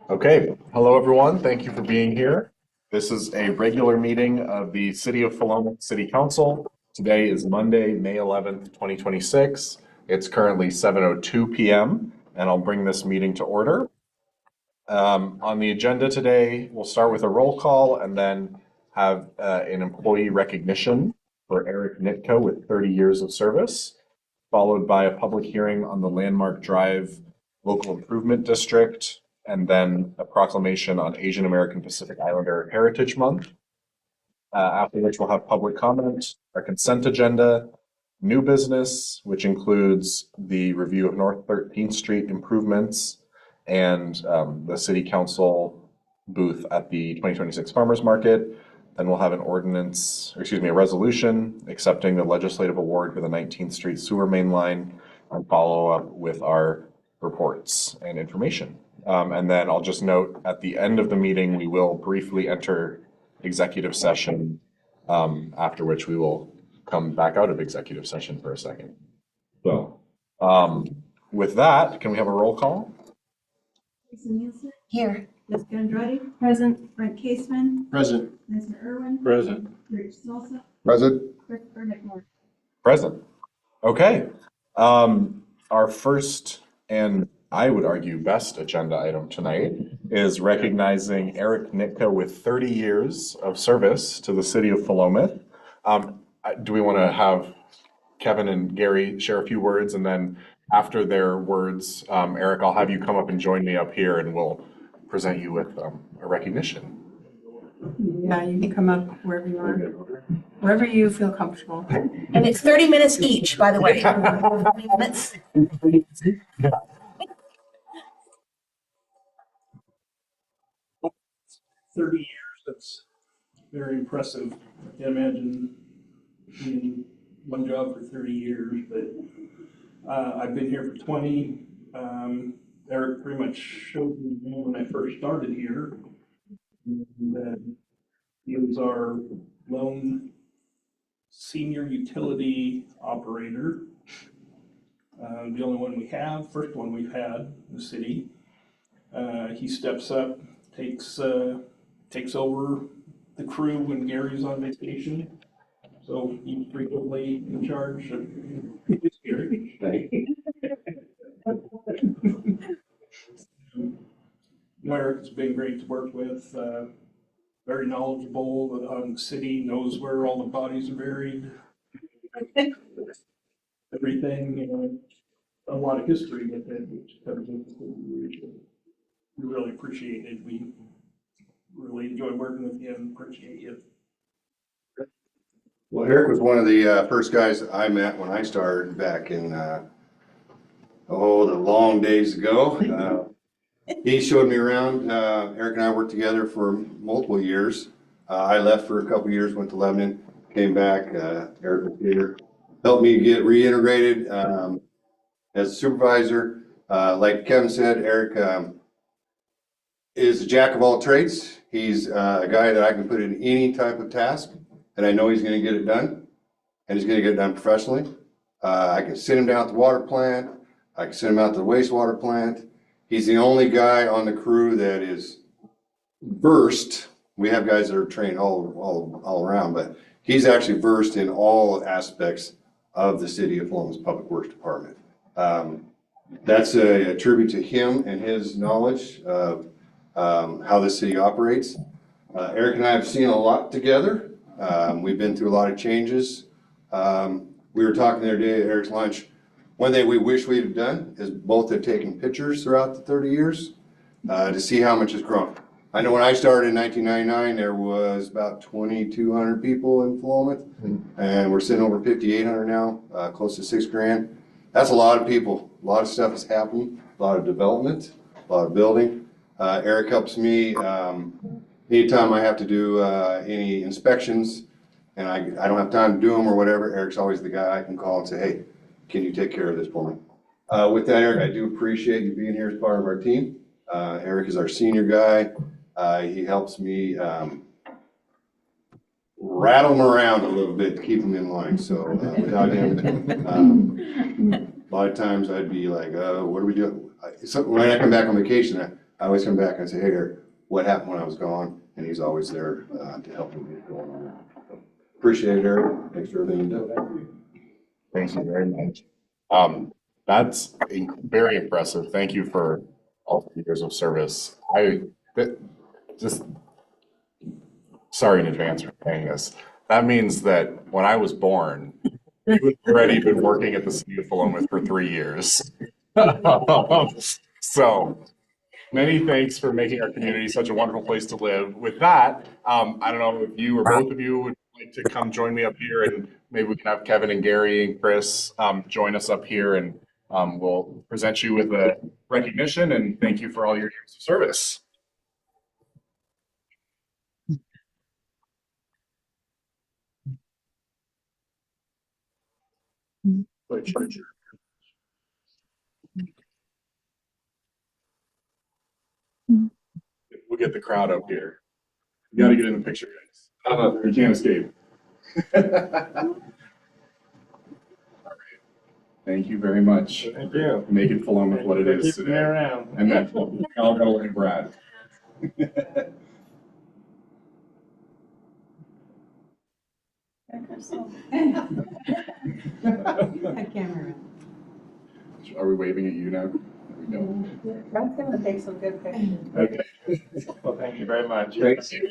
Okay, hello everyone. Thank you for being here. This is a regular meeting of the City of Philomath City Council. Today is Monday, May 11th, 2026. It's currently 7:02 p.m. and I'll bring this meeting to order. On the agenda today, we'll start with a roll call and then have an employee recognition for Eric Nitka with 30 years of service, followed by a public hearing on the Landmark Drive Local Improvement District, and then a proclamation on Asian American Pacific Islander Heritage Month. After which we'll have public comment, our consent agenda, new business, which includes the review of North 13th Street improvements and the city council booth at the 2026 Farmers Market. Then we'll have an a resolution accepting the legislative award for the 19th Street sewer main line and follow up with our reports and information. And then I'll just note at the end of the meeting, we will briefly enter executive session, after which we will come back out of executive session for a second. So with that, can we have a roll call? Lisa Nielsen. Here. Jessica Andrade. Present. Brent Caseman. Present. Nestor Irwin. Present. Rich Salsa. Present. Christopher McMorris. Present. Okay. Our first and I would argue best agenda item tonight is recognizing Eric Nitka with 30 years of service to the city of Philomath. Do we want to have Kevin and Gary share a few words, and then after their words, Eric, I'll have you come up and join me up here and we'll present you with a recognition. Yeah, you can come up wherever you are, wherever you feel comfortable. And it's 30 minutes each, by the way. 30 minutes. 30 years, that's very impressive. I can't imagine being in one job for 30 years, but I've been here for 20. Eric pretty much showed me when I first started here. And he was our lone senior utility operator. The only one we have, first one we've had in the city. He steps up, takes over the crew when Gary's on vacation. So he's frequently in charge of Gary. Eric's been great to work with, very knowledgeable on the city, knows where all the bodies are buried. Everything, a lot of history with it, which covers it. We really appreciate it. We really enjoy working with you and appreciate you. Well, Eric was one of the first guys that I met when I started back in, the long days ago. He showed me around. Eric and I worked together for multiple years. I left for a couple years, went to Lebanon, came back. Eric was here, helped me get reintegrated as a supervisor. Like Kevin said, Eric is a jack of all trades. He's a guy that I can put in any type of task, and I know he's going to get it done, and he's going to get it done professionally. I can send him down to the water plant. I can send him out to the wastewater plant. He's the only guy on the crew that is versed. We have guys that are trained all around, but he's actually versed in all aspects of the city of Philomath's Public Works Department. That's a tribute to him and his knowledge of how the city operates. Eric and I have seen a lot together. We've been through a lot of changes. We were talking the other day at Eric's lunch. One thing we wish we'd have done is both have taken pictures throughout the 30 years to see how much has grown. I know when I started in 1999, there was about 2,200 people in Philomath, and we're sitting over 5,800 now, close to $6 grand. That's a lot of people. A lot of stuff has happened, a lot of development, a lot of building. Eric helps me anytime I have to do any inspections and I don't have time to do them or whatever. Eric's always the guy I can call and say, hey, can you take care of this for me? With that, Eric, I do appreciate you being here as part of our team. Eric is our senior guy. He helps me rattle him around a little bit to keep him in line. So without him, a lot of times I'd be like, what are we doing? So when I come back on vacation, I always come back and say, hey, Eric, what happened when I was gone? And he's always there to help me get going on. So, appreciate it, Eric. Thanks for everything you do. Thank you very much. That's very impressive. Thank you for all the years of service. Just sorry in advance for saying this. That means that when I was born, you had already been working at the city of Philomath for 3 years. So many thanks for making our community such a wonderful place to live. With that, I don't know if you or both of you would like to come join me up here, and maybe we can have Kevin and Gary and Chris join us up here, and we'll present you with a recognition and thank you for all your years of service. We'll get the crowd up here. You got to get in the picture, guys. You can't escape. Thank you very much. Thank you. Making Philomath what it is Keeping me today. around. And then I'll go and Brad. That camera. Are we waving at you now? There we go. Brad's gonna take some good pictures. Okay. Well, thank you very much. Thank you.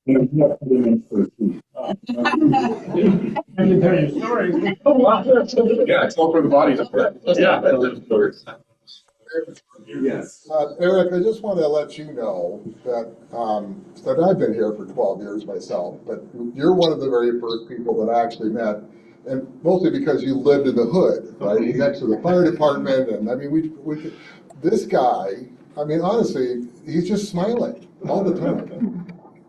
I can tell you stories. Yeah, it's all for the bodies. Yeah. Yes. Eric, I just want to let you know that, that I've been here for 12 years myself, but you're one of the very first people that I actually met, and mostly because you lived in the hood, right? Next to the fire department, and I mean, this guy, I mean, honestly, he's just smiling all the time,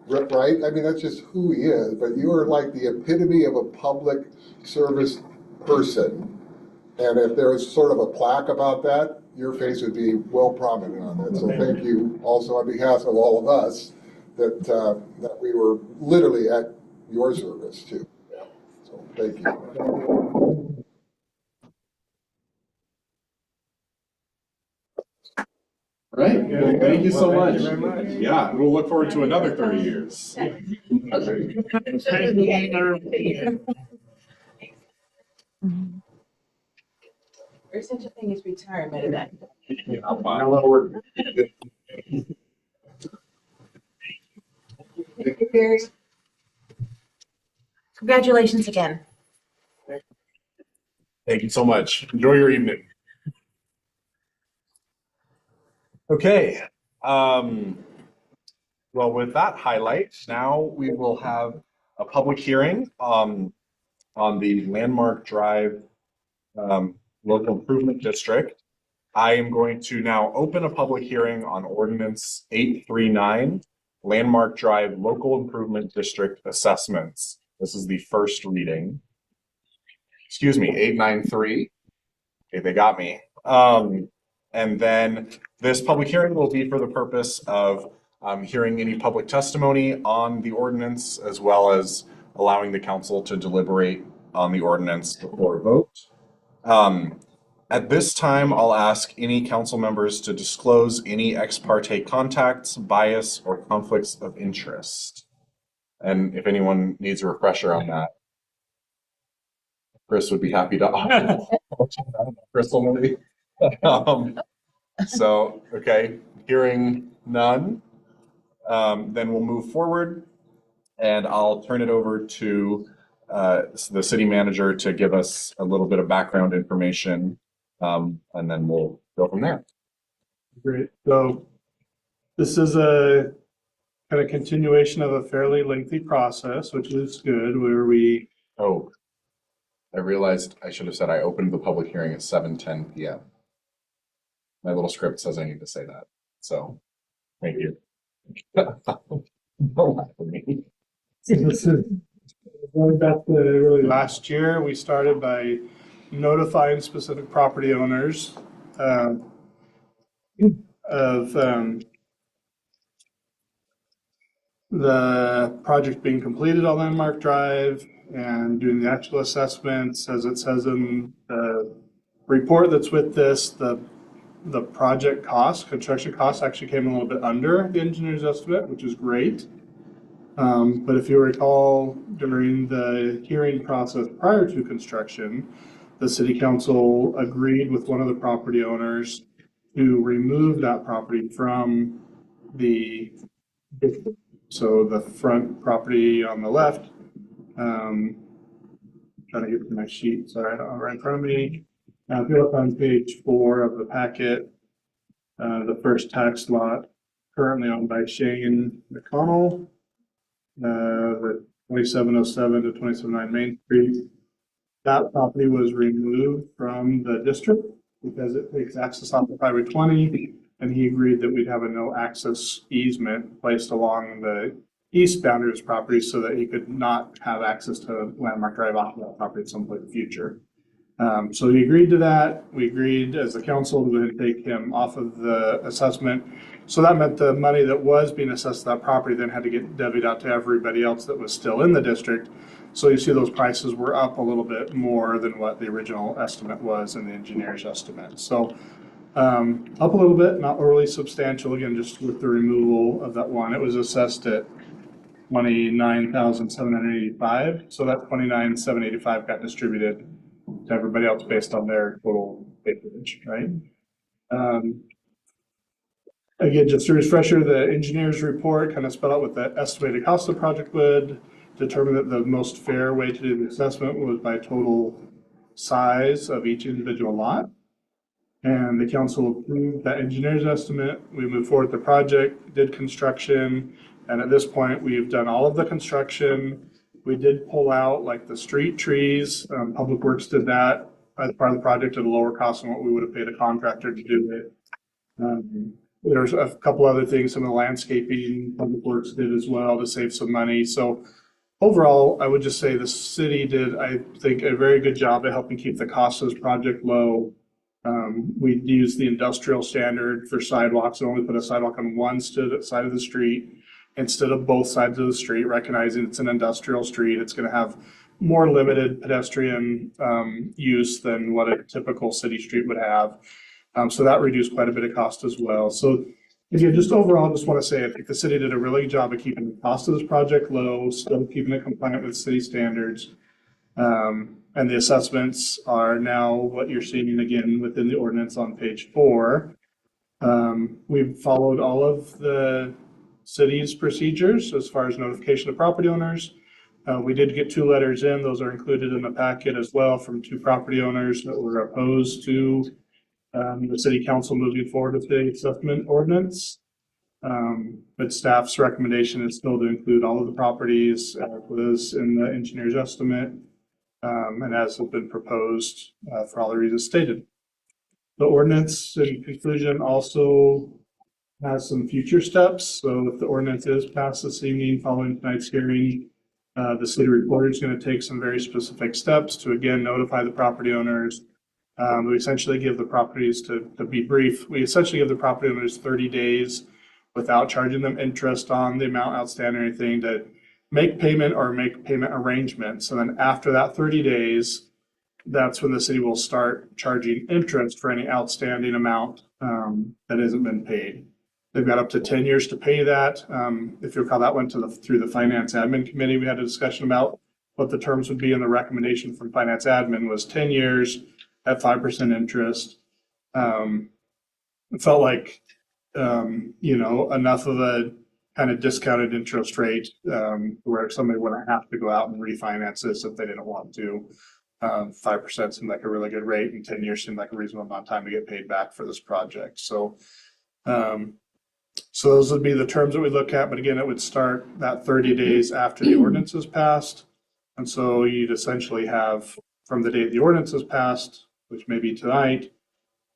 right? I mean, that's just who he is, but you are like the epitome of a public service person. And if there was sort of a plaque about that, your face would be well prominent on it. So thank you also on behalf of all of us that that we were literally at your service too. So thank you. Right. Well, thank you so much. Thank you very much. Yeah, we'll look forward to another 30 years. There's such a thing as retirement event. Thank you, Gary. Congratulations again. Thank you so much. Enjoy your evening. Okay. Well, with that highlight, now we will have a public hearing on the Landmark Drive Local Improvement District. I am going to now open a public hearing on Ordinance 839, Landmark Drive Local Improvement District Assessments. This is the first reading. Excuse me, 893. Okay, they got me. And then this public hearing will be for the purpose of hearing any public testimony on the ordinance, as well as allowing the council to deliberate on the ordinance before a vote. At this time, I'll ask any council members to disclose any ex parte contacts, bias, or conflicts of interest. And if anyone needs a refresher on that, Chris would be happy to. Crystal, maybe. So, okay, hearing none, then we'll move forward, and I'll turn it over to the city manager to give us a little bit of background information, and then we'll go from there. Great. So this is a kind of continuation of a fairly lengthy process, which is good, where we, Oh, I realized I should have said I opened the public hearing at 7:10 p.m. My little script says I need to say that, so thank you. Don't laugh at me. this is going back to really last year, we started by notifying specific property owners of the project being completed on Landmark Drive, and doing the actual assessments, as it says in the report that's with this, the project cost, construction costs actually came a little bit under the engineer's estimate, which is great. But if you recall, during the hearing process prior to construction, the city council agreed with one of the property owners to remove that property from the, so the front property on the left, trying to get to my sheet, sorry, I don't have it right in front of me. If you look on page 4 of the packet, the first tax lot currently owned by Shane McConnell, the 2707 to 279 Main Street. That property was removed from the district because it takes access off of Highway 20, and he agreed that we'd have a no access easement placed along the east boundary of his property so that he could not have access to Landmark Drive off of that property at some point in the future. So he agreed to that. We agreed as a council to take him off of the assessment. So that meant the money that was being assessed to that property then had to get divvied out to everybody else that was still in the district. So you see those prices were up a little bit more than what the original estimate was in the engineer's estimate. So up a little bit, not overly substantial, again, just with the removal of that one. It was assessed at $29,785. So that $29,785 got distributed to everybody else based on their total acreage, right? Again, just a refresher, the engineer's report kind of spelled out what the estimated cost of the project would, determine that the most fair way to do the assessment was by total size of each individual lot. And the council approved that engineer's estimate. We moved forward with the project, did construction, and at this point, we've done all of the construction. We did pull out like the street trees. Public Works did that as part of the project at a lower cost than what we would have paid a contractor to do it. There's a couple other things, some of the landscaping Public Works did as well to save some money. So overall, I would just say the city did, I think, a very good job of helping keep the cost of this project low. We used the industrial standard for sidewalks and only put a sidewalk on one side of the street instead of both sides of the street, recognizing it's an industrial street. It's going to have more limited pedestrian use than what a typical city street would have. So that reduced quite a bit of cost as well. So again, just overall, just want to say I think the city did a really good job of keeping the cost of this project low, still keeping it compliant with city standards. And the assessments are now what you're seeing again within the ordinance on page 4. We've followed all of the city's procedures as far as notification of property owners. We did get 2 letters in. Those are included in the packet as well from 2 property owners that were opposed to the city council moving forward with the assessment ordinance. But staff's recommendation is still to include all of the properties as was in the engineer's estimate, and as has been proposed for all the reasons stated. The ordinance in conclusion also has some future steps. So if the ordinance is passed this evening following tonight's hearing, the city reporter is going to take some very specific steps to again notify the property owners. We essentially give the properties, to be brief, we essentially give the property owners 30 days without charging them interest on the amount outstanding or anything to make payment or make payment arrangements. And then after that 30 days, that's when the city will start charging interest for any outstanding amount that hasn't been paid. They've got up to 10 years to pay that. If you recall, that went to through the Finance Admin Committee. We had a discussion about what the terms would be, and the recommendation from Finance Admin was 10 years at 5% interest. It felt like, enough of a kind of discounted interest rate where somebody wouldn't have to go out and refinance this if they didn't want to. 5% seemed like a really good rate, and 10 years seemed like a reasonable amount of time to get paid back for this project. So those would be the terms that we look at, but again, it would start that 30 days after the ordinance is passed. And so you'd essentially have from the date the ordinance is passed, which may be tonight,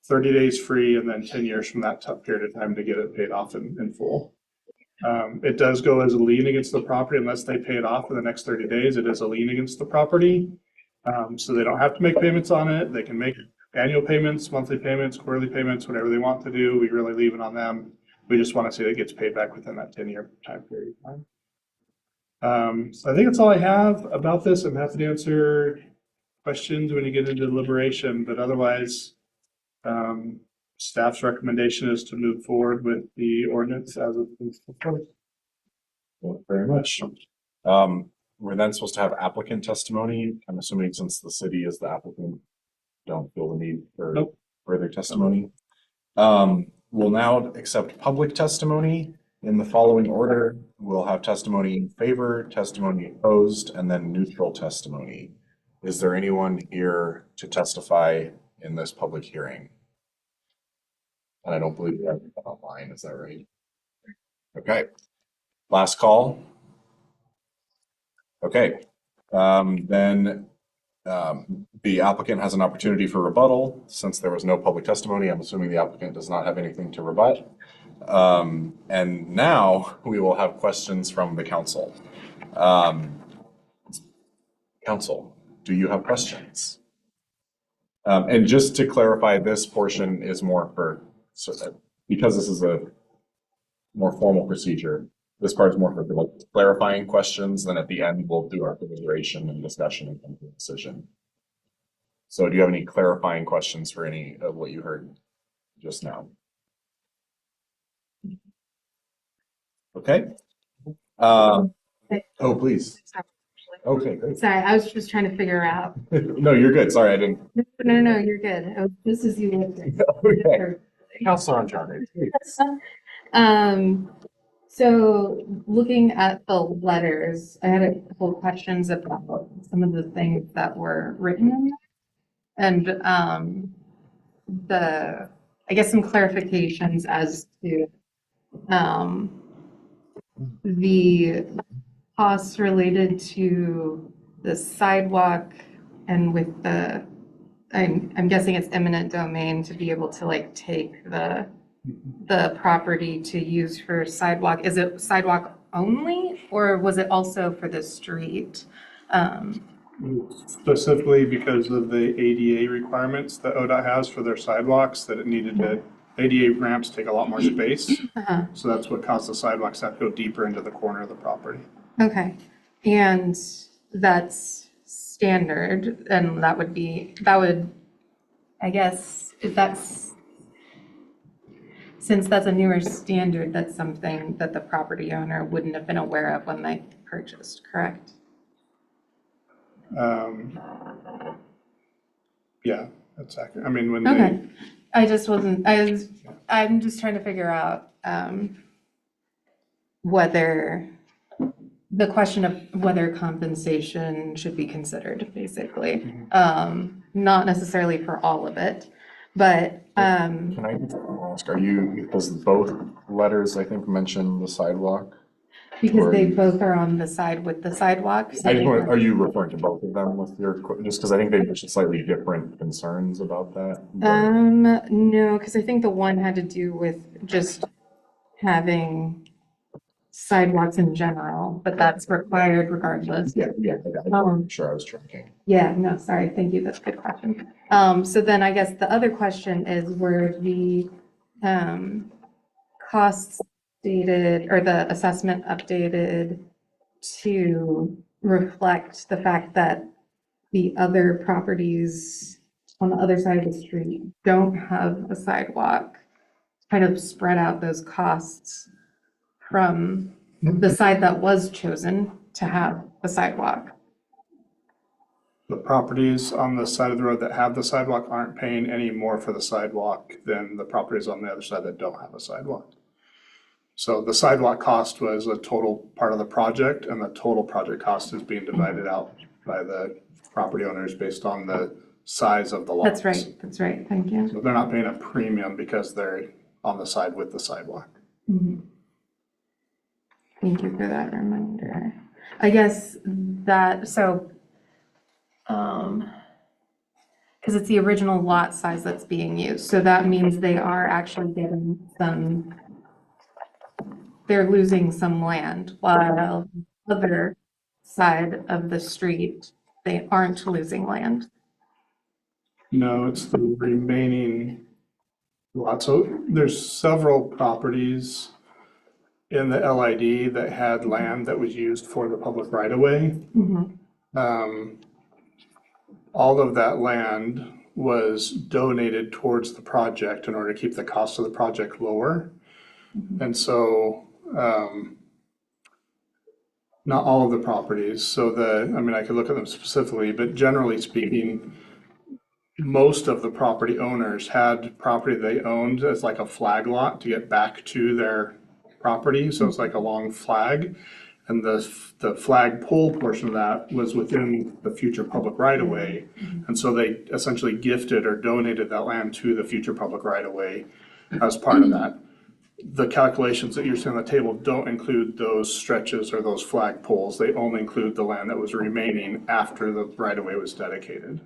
30 days free, and then 10 years from that tough period of time to get it paid off in full. It does go as a lien against the property unless they pay it off in the next 30 days. It is a lien against the property. So they don't have to make payments on it. They can make annual payments, monthly payments, quarterly payments, whatever they want to do. We really leave it on them. We just want to see that it gets paid back within that 10-year time period. So I think that's all I have about this. I'm happy to answer questions when you get into deliberation, but otherwise, staff's recommendation is to move forward with the ordinance as it's proposed. Thank you very much. We're then supposed to have applicant testimony. I'm assuming since the city is the applicant, don't feel the need for Nope. further testimony. We'll now accept public testimony in the following order. We'll have testimony in favor, testimony opposed, and then neutral testimony. Is there anyone here to testify in this public hearing? And I don't believe we have anyone online, is that right? Okay, last call. Okay, then the applicant has an opportunity for rebuttal. Since there was no public testimony, I'm assuming the applicant does not have anything to rebut. And now we will have questions from the council. Council, do you have questions? And just to clarify, this portion is more for, because this is a more formal procedure, this part is more for like clarifying questions, then at the end, we'll do our deliberation and discussion and come to a decision. So do you have any clarifying questions for any of what you heard just now? Okay. Oh, please. Okay, great. Sorry, I was just trying to figure out. No, you're good. Sorry, I didn't. No, you're good. This is you. Okay. Counselor Uncharted. So looking at the letters, I had a couple of questions about some of the things that were written in there. And I guess some clarifications as to the costs related to the sidewalk and with I'm guessing it's eminent domain to be able to like take the property to use for sidewalk. Is it sidewalk only, or was it also for the street? Specifically because of the ADA requirements that ODOT has for their sidewalks, that it needed to, ADA ramps take a lot more space. So that's what caused the sidewalks to have to go deeper into the corner of the property. Okay, and that's standard, and that would, I guess, if that's, since that's a newer standard, that's something that the property owner wouldn't have been aware of when they purchased, correct? Yeah, that's accurate. I mean, when Okay, I'm just trying to figure out, whether, the question of whether compensation should be considered, basically. Not necessarily for all of it, but, Can I ask, because both letters, I think, mention the sidewalk? because they both are on the side with the sidewalk. so I they just want, were- are you referring to both of them with your, just because I think they mentioned slightly different concerns about that? No, because I think the one had to do with just having sidewalks in general, but that's required regardless. Yeah, I'm sure I was tracking. Yeah, no, sorry, thank you, that's a good question. So then I guess the other question is, were the costs dated, or the assessment updated to reflect the fact that the other properties on the other side of the street don't have a sidewalk, kind of spread out those costs from the side that was chosen to have a sidewalk? the properties on the side of the road that have the sidewalk aren't paying any more for the sidewalk than the properties on the other side that don't have a sidewalk. So the sidewalk cost was a total part of the project, and the total project cost is being divided out by the property owners based on the size of the lots. That's right, thank you. So they're not paying a premium because they're on the side with the sidewalk. Mhm. Thank you for that reminder. I guess that, so, because it's the original lot size that's being used, so that means they are actually getting some, they're losing some land, while the other side of the street, they aren't losing land. No, it's the remaining lot. So there's several properties in the LID that had land that was used for the public right-of-way. All of that land was donated towards the project in order to keep the cost of the project lower. And so, not all of the properties, so I mean, I could look at them specifically, but generally speaking, most of the property owners had property they owned as like a flag lot to get back to their property, so it's like a long flag. And the flag pole portion of that was within the future public right-of-way. And so they essentially gifted or donated that land to the future public right-of-way as part of that. The calculations that you're seeing on the table don't include those stretches or those flag poles. They only include the land that was remaining after the right-of-way was dedicated.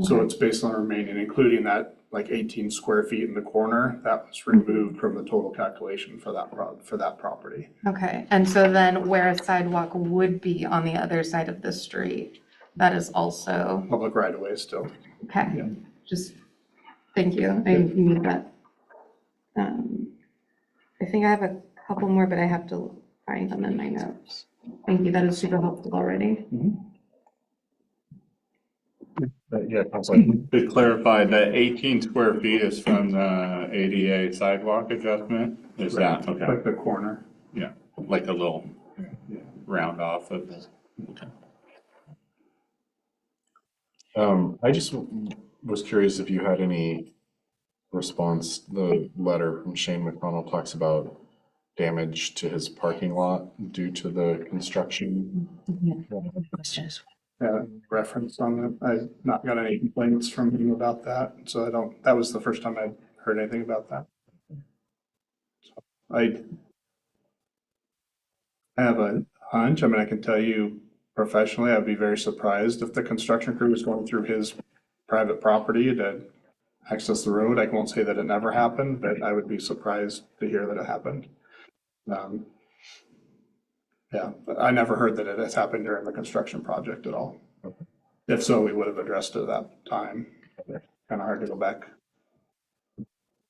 So it's based on remaining, including that like 18 square feet in the corner, that was removed from the total calculation for that property. Okay, and so then where a sidewalk would be on the other side of the street, that is also, Public right-of-way still. okay, Yeah. just, thank you, I need that. I think I have a couple more, but I have to find them in my notes. Thank you, that is super helpful already. Yeah, Counselor. To clarify, the 18 square feet is from the ADA sidewalk adjustment? Is that, okay, Like the corner. yeah, like a little round off of this? I just was curious if you had any response. The letter from Shane McConnell talks about damage to his parking lot due to the construction. Reference on it. I've not got any complaints from him about that, so that was the first time I'd heard anything about that. I have a hunch, I mean, I can tell you professionally, I'd be very surprised if the construction crew was going through his private property to access the road. I won't say that it never happened, but I would be surprised to hear that it happened. Yeah, I never heard that it has happened during the construction project at all. If so, we would have addressed it at that time. Kind of hard to go back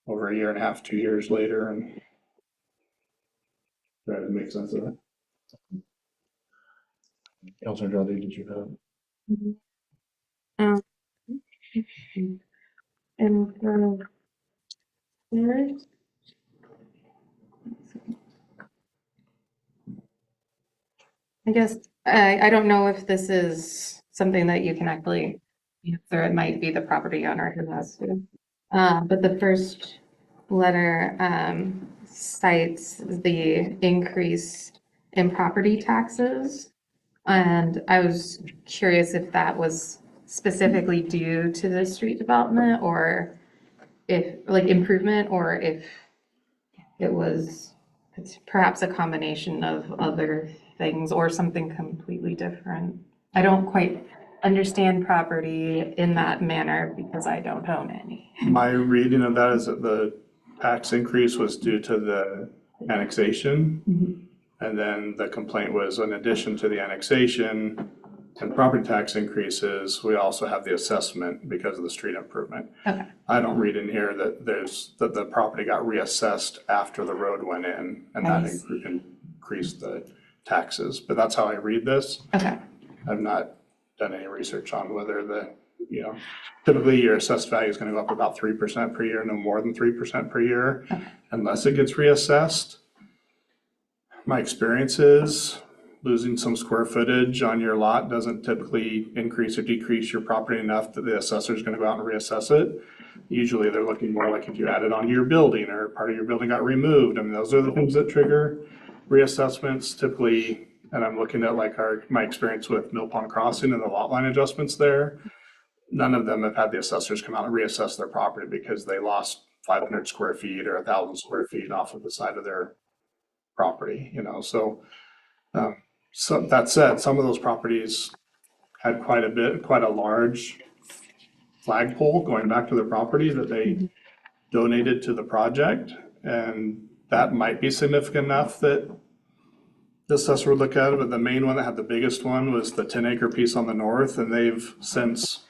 over a year and a half, 2 years later and try to make sense of it. Counselor Andrade, did you have? And for third, I guess, I don't know if this is something that you can actually answer. It might be the property owner who has to. But the first letter cites the increase in property taxes. And I was curious if that was specifically due to the street development or if, like, improvement, or if it was perhaps a combination of other things or something completely different. I don't quite understand property in that manner because I don't own any. My reading of that is that the tax increase was due to the annexation. And then the complaint was, in addition to the annexation and property tax increases, we also have the assessment because of the street improvement. Okay. I don't read in here that that the property got reassessed after the road went in and that increased the taxes, but that's how I read this. Okay. I've not done any research on whether typically your assessed value is going to go up about 3% per year, no more than 3% per year, unless it gets reassessed. My experience is losing some square footage on your lot doesn't typically increase or decrease your property enough that the assessor is going to go out and reassess it. Usually they're looking more like if you added onto your building or part of your building got removed. I mean, those are the things that trigger reassessments typically. And I'm looking at like my experience with Mill Pond Crossing and the lot line adjustments there. None of them have had the assessors come out and reassess their property because they lost 500 square feet or 1,000 square feet off of the side of their property, so that said, some of those properties had quite a large flagpole going back to their property that they donated to the project, and that might be significant enough that the assessor would look at it. But the main one that had the biggest one was the 10-acre piece on the north, and they've since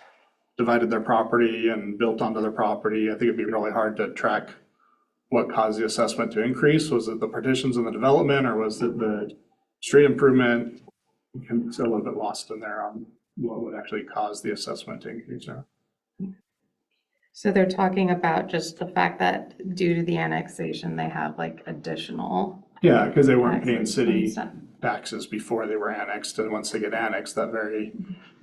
divided their property and built onto their property. I think it'd be really hard to track what caused the assessment to increase. Was it the partitions and the development, or was it the street improvement? It's a little bit lost in there on what would actually cause the assessment to increase now. So they're talking about just the fact that due to the annexation, they have like additional. Yeah, because they weren't paying taxes city and stuff. taxes before they were annexed, and once they get annexed that very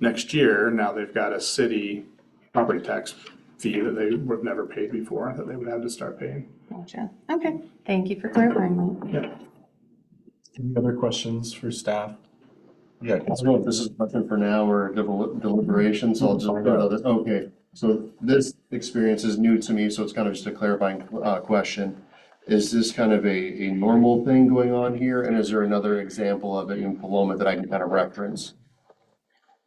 next year, now they've got a city property tax fee that they would never paid before, that they would have to start paying. Gotcha. Okay, thank you for clarifying that. Yeah. Any other questions for staff? Yeah. I don't know if this is a question for now or deliberations, so I'll just put it. Okay, so this experience is new to me, so it's kind of just a clarifying question. Is this kind of a normal thing going on here? And is there another example of it in Paloma that I can kind of reference?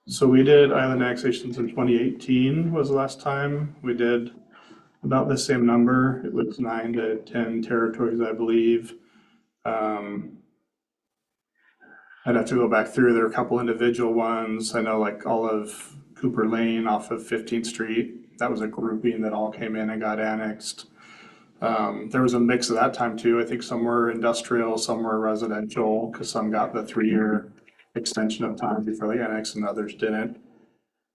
So we did island annexations in 2018 was the last time. We did about the same number. It was 9 to 10 territories, I believe. I'd have to go back through. There were a couple individual ones. I know like all of Cooper Lane off of 15th Street. That was a grouping that all came in and got annexed. There was a mix at that time too. I think some were industrial, some were residential, because some got the 3-year extension of time before they annexed and others didn't.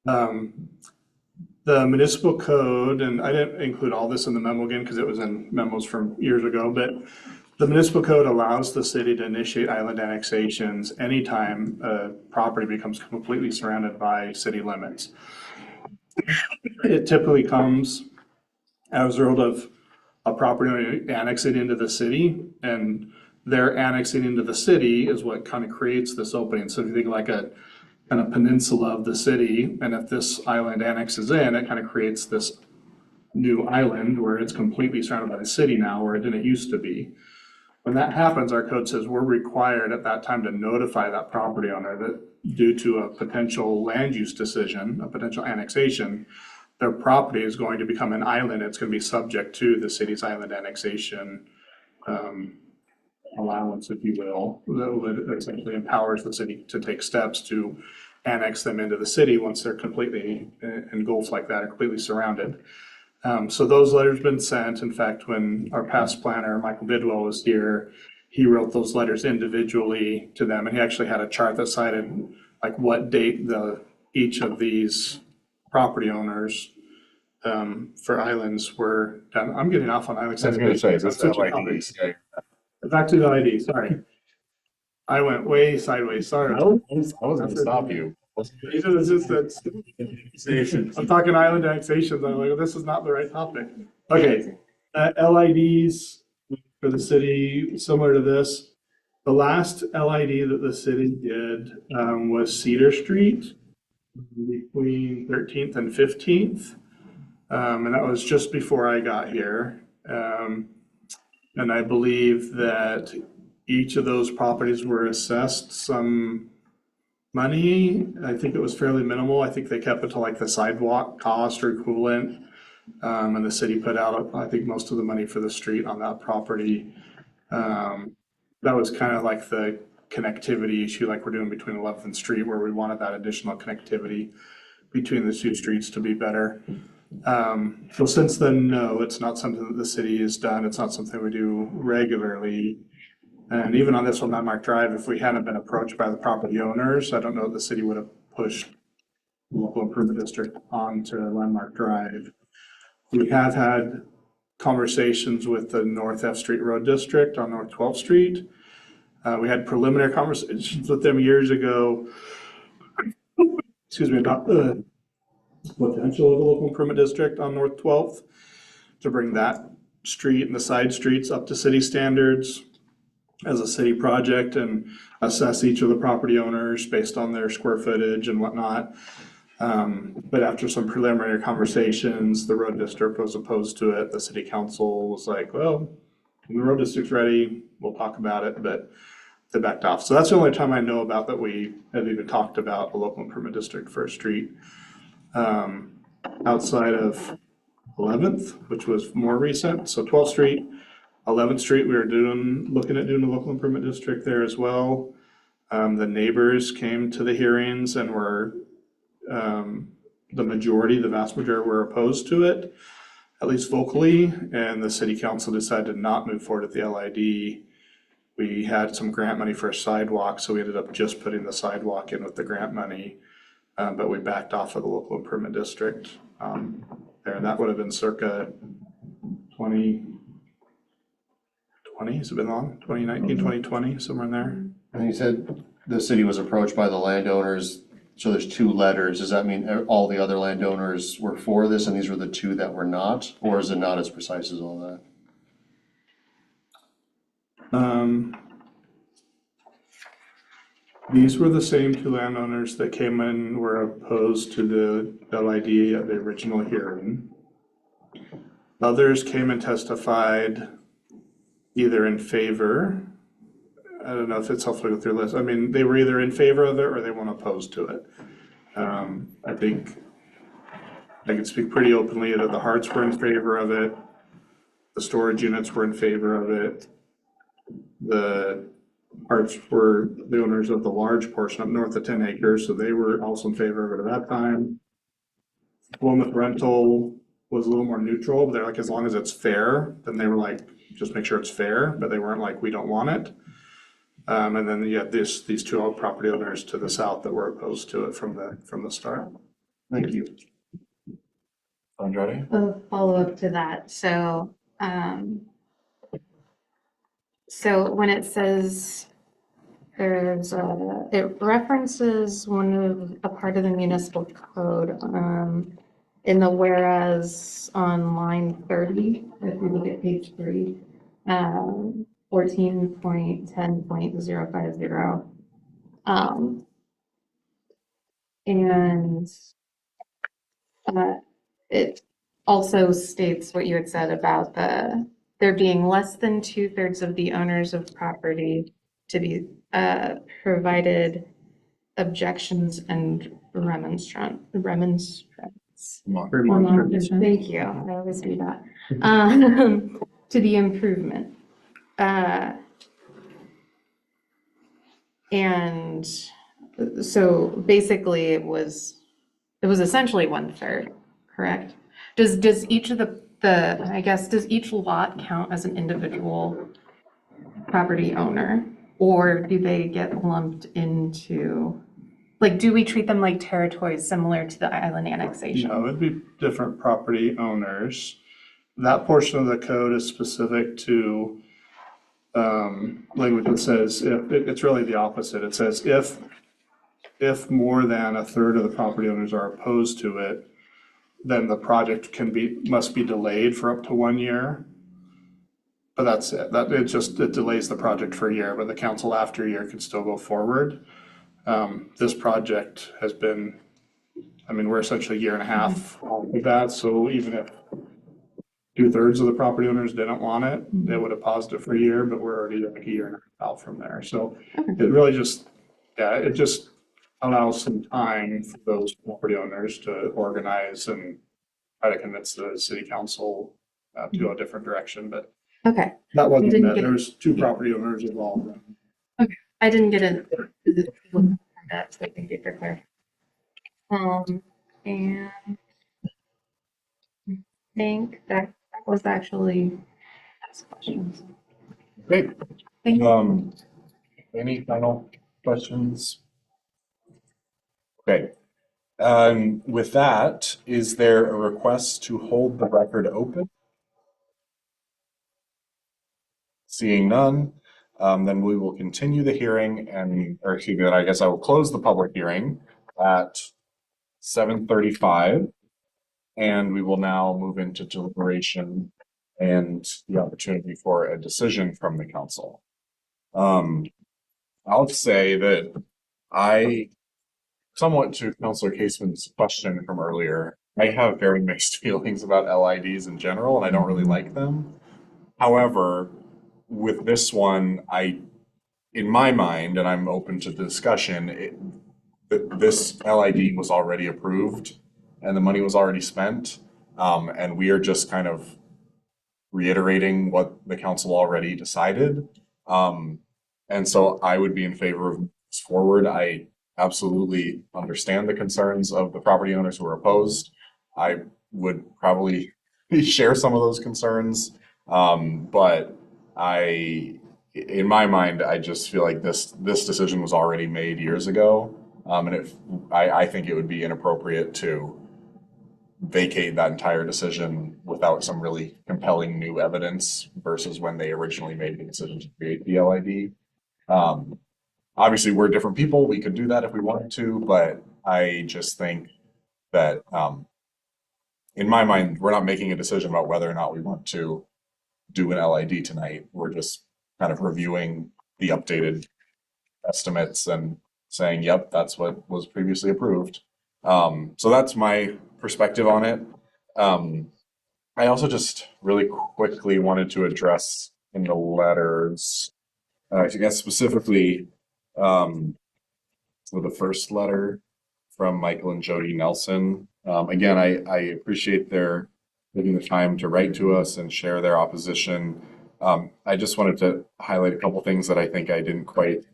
The municipal code, and I didn't include all this in the memo again because it was in memos from years ago, but the municipal code allows the city to initiate island annexations anytime a property becomes completely surrounded by city limits. It typically comes as a result of a property owner annexing into the city, and their annexing into the city is what kind of creates this opening. So if you think like a kind of peninsula of the city, and if this island annexes in, it kind of creates this new island where it's completely surrounded by the city now, where it didn't used to be. When that happens, our code says we're required at that time to notify that property owner that due to a potential land use decision, a potential annexation, their property is going to become an island. It's going to be subject to the city's island annexation allowance, if you will, that essentially empowers the city to take steps to annex them into the city once they're completely engulfed like that, or completely surrounded. So those letters been sent. In fact, when our past planner, Michael Bidwell, was here, he wrote those letters individually to them, and he actually had a chart that cited like what date each of these property owners for islands were done. I'm getting off on islands. I was gonna say, is this LIDs? Back to the ID, sorry. I went way sideways, sorry. I was gonna stop you. It was just that, I'm talking island annexations. I'm like, well, this is not the right topic. Okay, LIDs for the city, similar to this. The last LID that the city did was Cedar Street between 13th and 15th. And that was just before I got here. And I believe that each of those properties were assessed some money. I think it was fairly minimal. I think they kept it to like the sidewalk cost or equivalent. And the city put out, I think, most of the money for the street on that property. That was kind of like the connectivity issue like we're doing between 11th Street, where we wanted that additional connectivity between the two streets to be better. So since then, no, it's not something that the city has done. It's not something we do regularly. And even on this one, Landmark Drive, if we hadn't been approached by the property owners, I don't know if the city would have pushed the local improvement district onto Landmark Drive. We have had conversations with the North F Street Road District on North 12th Street. We had preliminary conversations with them years ago, about the potential of the local improvement district on North 12th to bring that street and the side streets up to city standards as a city project and assess each of the property owners based on their square footage and whatnot. But after some preliminary conversations, the road district was opposed to it. The city council was like, well, when the road district's ready, we'll talk about it, but they backed off. So that's the only time I know about that we have even talked about a local improvement district for a street. Outside of 11th, which was more recent, so 12th Street, 11th Street, we were looking at doing a local improvement district there as well. The neighbors came to the hearings and were the vast majority were opposed to it. at least vocally, and the city council decided to not move forward at the LID. We had some grant money for a sidewalk, so we ended up just putting the sidewalk in with the grant money. But we backed off of the local improvement district there, and that would have been circa 2020, has it been long? 2019, 2020, somewhere in there. And you said the city was approached by the landowners, so there's two letters. Does that mean all the other landowners were for this and these were the two that were not? Or is it not as precise as all that? These were the same two landowners that came in, were opposed to the LID at the original hearing. Others came and testified either in favor. I don't know if it's helpful to go through this. I mean, they were either in favor of it or they weren't opposed to it. I think I can speak pretty openly that the Hearts were in favor of it. The storage units were in favor of it. The Hearts were the owners of the large portion up north of 10 acres, so they were also in favor of it at that time. Philomath Rental was a little more neutral, but they're like, as long as it's fair, then they were like, just make sure it's fair, but they weren't like, we don't want it. And then you had these two property owners to the south that were opposed to it from the start. Thank you. Andrade? A follow-up to that, so when it says it references a part of the municipal code, in the whereas on line 30, if you look at page 3, 14.10.050. And it also states what you had said about there being less than 2/3 of the owners of property to be provided objections and remonstrance. Thank you. I always do that. To the improvement. And so basically it was essentially 1/3, correct? Does each of does each lot count as an individual property owner? Or do they get lumped into, like, do we treat them like territories similar to the island annexation? No, it'd be different property owners. That portion of the code is specific to language that says, it's really the opposite. It says if more than 1/3 of the property owners are opposed to it, then the project must be delayed for up to 1 year. But that's it. It delays the project for a year, but the council after a year can still go forward. This project has been, I mean, we're essentially a year and a half with that. So even if 2/3 of the property owners didn't want it, they would have paused it for a year, but we're already like a year and a half out from there. So it really just allows some time for those property owners to organize and try to convince the city council to go a different direction, but Okay. that wasn't that. There's two property owners involved. Okay. I didn't get into that, so thank you for clarifying. And I think that was actually last questions. Great. Thank you. Any final questions? Okay. With that, is there a request to hold the record open? Seeing none, then we will continue the hearing or excuse me, I guess I will close the public hearing at 7:35. And we will now move into deliberation and the opportunity for a decision from the council. I'll say that somewhat to Councilor Caseman's question from earlier, I have very mixed feelings about LIDs in general, and I don't really like them. However, with this one, in my mind, and I'm open to the discussion, this LID was already approved and the money was already spent. And we are just kind of reiterating what the council already decided. And so I would be in favor of this forward. I absolutely understand the concerns of the property owners who are opposed. I would probably share some of those concerns. But in my mind, I just feel like this decision was already made years ago. And I think it would be inappropriate to vacate that entire decision without some really compelling new evidence versus when they originally made the decision to create the LID. Obviously, we're different people. We could do that if we wanted to, but I just think that, in my mind, we're not making a decision about whether or not we want to do an LID tonight. We're just kind of reviewing the updated estimates and saying, yep, that's what was previously approved. So that's my perspective on it. I also just really quickly wanted to address in the letters, I guess specifically, with the first letter from Michael and Jody Nelson. Again, I appreciate their taking the time to write to us and share their opposition. I just wanted to highlight a couple things that I think I didn't quite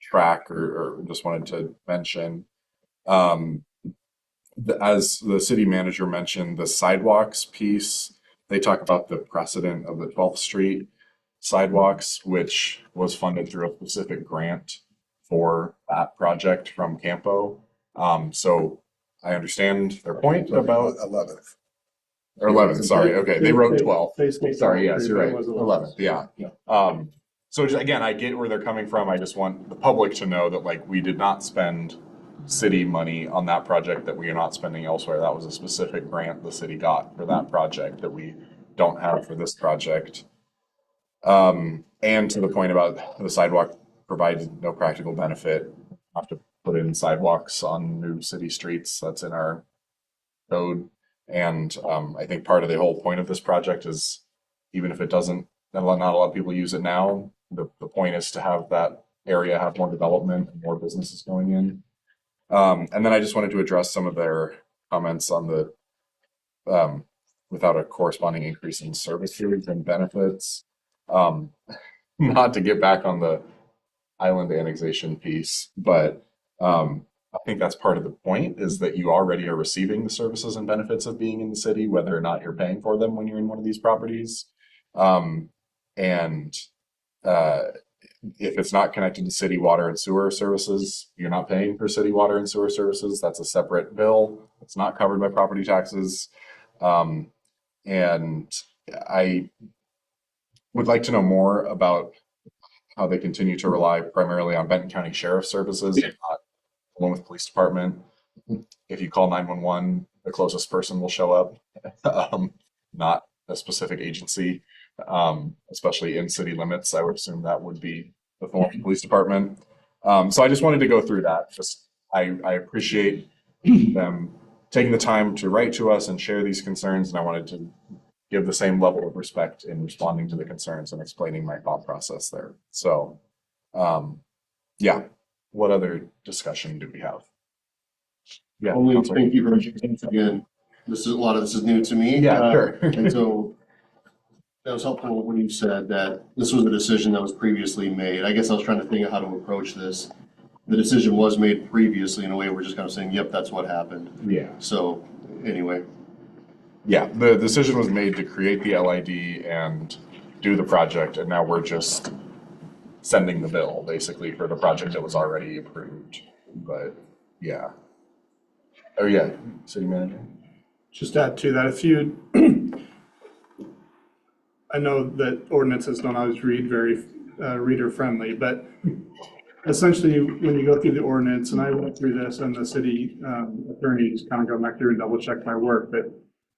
track or just wanted to mention. As the city manager mentioned, the sidewalks piece, they talk about the precedent of the 12th Street sidewalks, which was funded through a specific grant for that project from Campo. So I understand their point about 11th. or 11th, sorry. Okay, they wrote 12. Basically, Sorry, yes, you're right. that was 11th, yeah. So just, again, I get where they're coming from. I just want the public to know that like we did not spend city money on that project that we are not spending elsewhere. That was a specific grant the city got for that project that we don't have for this project. And to the point about the sidewalk provides no practical benefit. Have to put in sidewalks on new city streets. That's in our code. And I think part of the whole point of this project is even if it doesn't, not a lot of people use it now, the point is to have that area have more development and more businesses going in. And then I just wanted to address some of their comments on the without a corresponding increase in services and benefits. Not to get back on the island annexation piece, but I think that's part of the point is that you already are receiving the services and benefits of being in the city, whether or not you're paying for them when you're in one of these properties. And if it's not connected to city water and sewer services, you're not paying for city water and sewer services. That's a separate bill. It's not covered by property taxes. And I would like to know more about how they continue to rely primarily on Benton County Sheriff's Services, and not Willamette Police Department. If you call 911, the closest person will show up, not a specific agency, especially in city limits. I would assume that would be the Willamette Police Department. So I just wanted to go through that. I appreciate them taking the time to write to us and share these concerns, and I wanted to give the same level of respect in responding to the concerns and explaining my thought process there. So, yeah, what other discussion do we have? Yeah, Only Counselor. thank you for again. A lot of this is new to me. Yeah, sure. And so that was helpful when you said that this was a decision that was previously made. I guess I was trying to think of how to approach this. The decision was made previously in a way we're just kind of saying, yep, that's what happened. Yeah. So anyway. Yeah, the decision was made to create the LID and do the project, and now we're just sending the bill basically for the project that was already approved. But yeah. Oh yeah, city manager. Just add to that, if you, I know that ordinances don't always read very reader friendly, but essentially when you go through the ordinance, and I went through this and the city attorneys kind of go back through and double check my work, but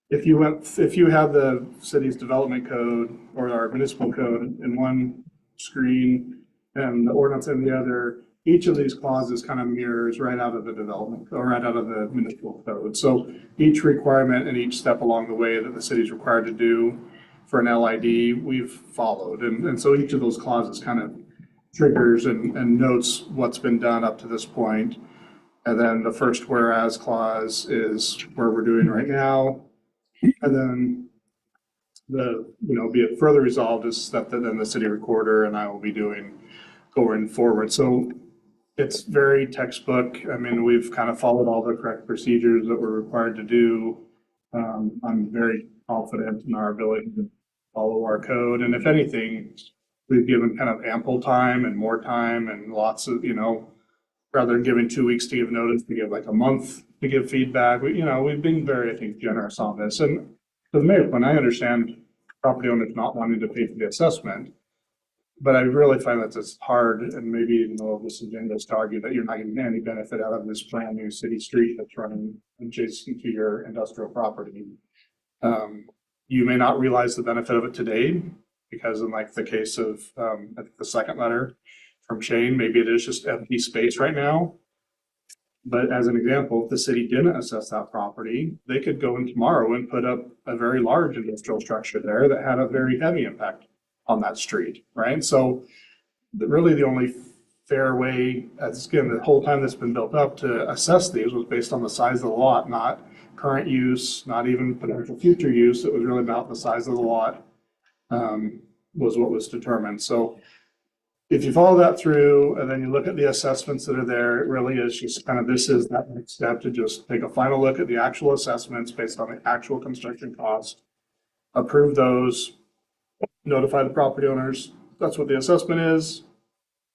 if you have the city's development code or our municipal code in one screen and the ordinance in the other, each of these clauses kind of mirrors right out of the development or right out of the municipal code. So each requirement and each step along the way that the city is required to do for an LID, we've followed. And so each of those clauses kind of triggers and notes what's been done up to this point. And then the first whereas clause is where we're doing right now. And then be it further resolved is that then the city recorder and I will be doing going forward. So it's very textbook. I mean, we've kind of followed all the correct procedures that we're required to do. I'm very confident in our ability to follow our code. And if anything, we've given kind of ample time and more time and lots of, rather than giving 2 weeks to give notice, we give like a month to give feedback. We've been very, I think, generous on this. And to the mayor's point, I understand property owners not wanting to pay for the assessment. But I really find that it's hard, and maybe even though this agenda is to argue that you're not getting any benefit out of this brand new city street that's running adjacent to your industrial property. You may not realize the benefit of it today, because in like the case of, I think the second letter from Shane, maybe it is just empty space right now. But as an example, if the city didn't assess that property, they could go in tomorrow and put up a very large industrial structure there that had a very heavy impact on that street, right? So really the only fair way, again, the whole time that's been built up to assess these was based on the size of the lot, not current use, not even potential future use. It was really about the size of the lot, was what was determined. So if you follow that through and then you look at the assessments that are there, it really is just kind of, this is that next step to just take a final look at the actual assessments based on the actual construction cost, approve those, notify the property owners, that's what the assessment is,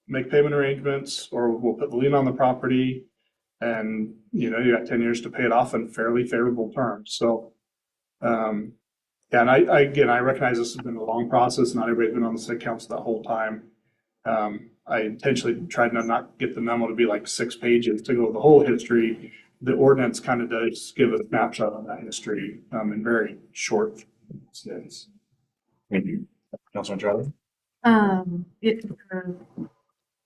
make payment arrangements, or we'll put the lien on the property. And, you got 10 years to pay it off in fairly favorable terms. So, and I recognize this has been a long process. Not everybody's been on the city council that whole time. I intentionally tried to not get the memo to be like 6 pages to go with the whole history. The ordinance kind of does give a snapshot on that history in very short stints. Thank you. Councilman Charlie? A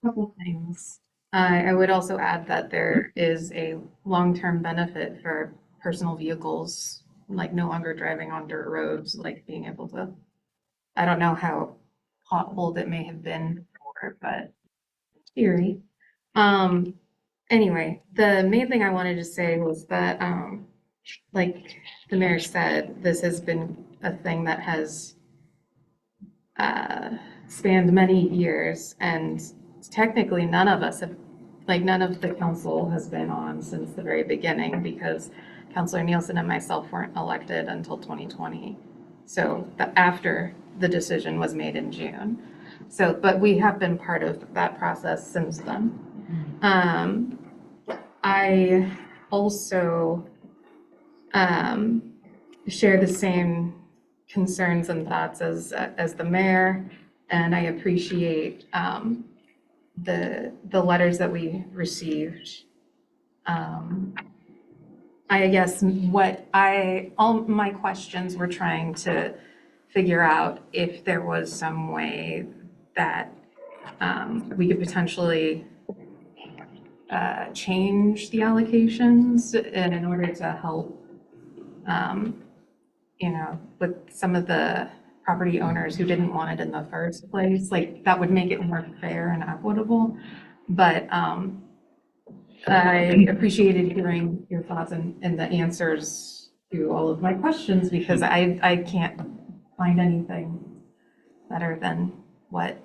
couple things. I would also add that there is a long-term benefit for personal vehicles, like no longer driving on dirt roads, like being able to, I don't know how potholed it may have been before, but theory. Anyway, the main thing I wanted to say was that, like the mayor said, this has been a thing that has spanned many years, and technically none of the council has been on since the very beginning, because Councilor Nielsen and myself weren't elected until 2020. So after the decision was made in June. So, but we have been part of that process since then. I also share the same concerns and thoughts as the mayor, and I appreciate the letters that we received. I guess all my questions were trying to figure out if there was some way that we could potentially change the allocations in order to help, with some of the property owners who didn't want it in the first place. Like, that would make it more fair and equitable. But I appreciated hearing your thoughts and the answers to all of my questions, because I can't find anything better than what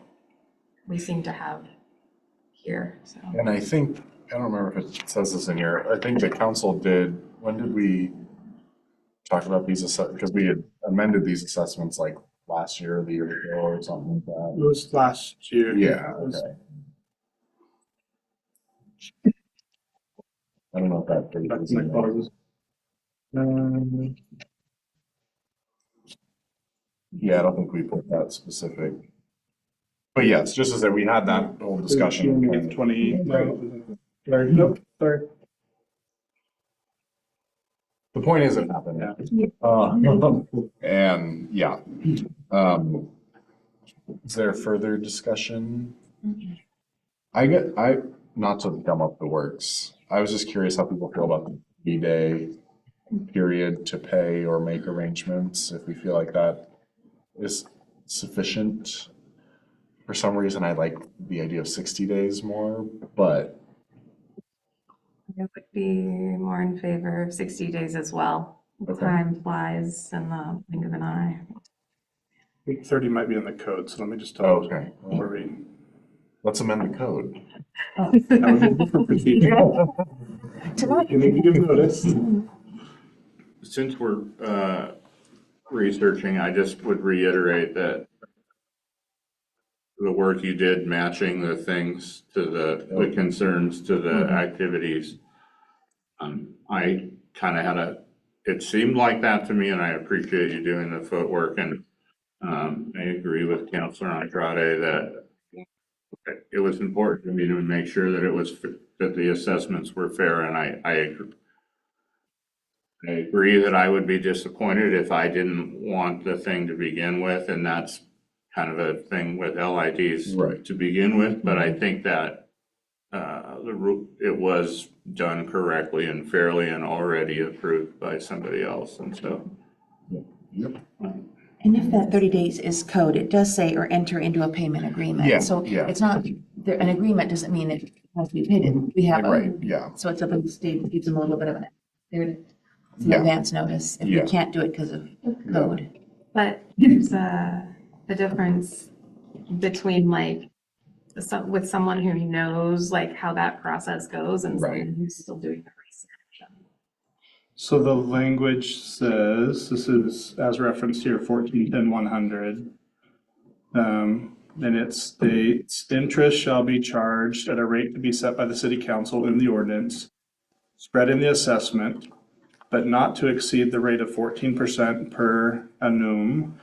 we seem to have here, so. And I think, I don't remember if it says this in here, I think the council when did we talk about these because we had amended these assessments like last year or the year ago or something like that. It was last year. Yeah, okay. I don't know if that date is in there. Yeah, I don't think we put that specific. But yes, just as that we had that whole discussion. 20. Sorry, nope, sorry. The point is it happened. And yeah. Is there further discussion? Not to gum up the works. I was just curious how people feel about the B-Day period to pay or make arrangements, if we feel like that is sufficient. For some reason, I like the idea of 60 days more, but I would be more in favor of 60 days as well. Okay. Time flies in the blink of an eye. I think 30 might be in the code, so let me just tell you. okay. Where we. Let's amend the code. That would be a different procedure. You need to give notice. Since we're researching, I just would reiterate that the work you did matching the things to the concerns to the activities. I kind of it seemed like that to me, and I appreciate you doing the footwork, and I agree with Counselor Andrade that it was important to me to make sure that that the assessments were fair, and I agree that I would be disappointed if I didn't want the thing to begin with, and that's kind of a thing with LIDs to begin with, but I think that it was done correctly and fairly and already approved by somebody else, and so. Yep. And if that 30 days is code, it does say or enter into a payment agreement. Yeah, So yeah. it's not, an agreement doesn't mean it has to be paid. We have, Right, yeah. so it's up in the state, gives them a little bit of some Yeah. advance notice if Yeah. we can't do it because of code. But there's a difference between like, with someone who knows like how that process goes and someone who's still doing the research. So the language says, this is as referenced here, 1410-100. And it states, interest shall be charged at a rate to be set by the city council in the ordinance, spread in the assessment, but not to exceed the rate of 14% per annum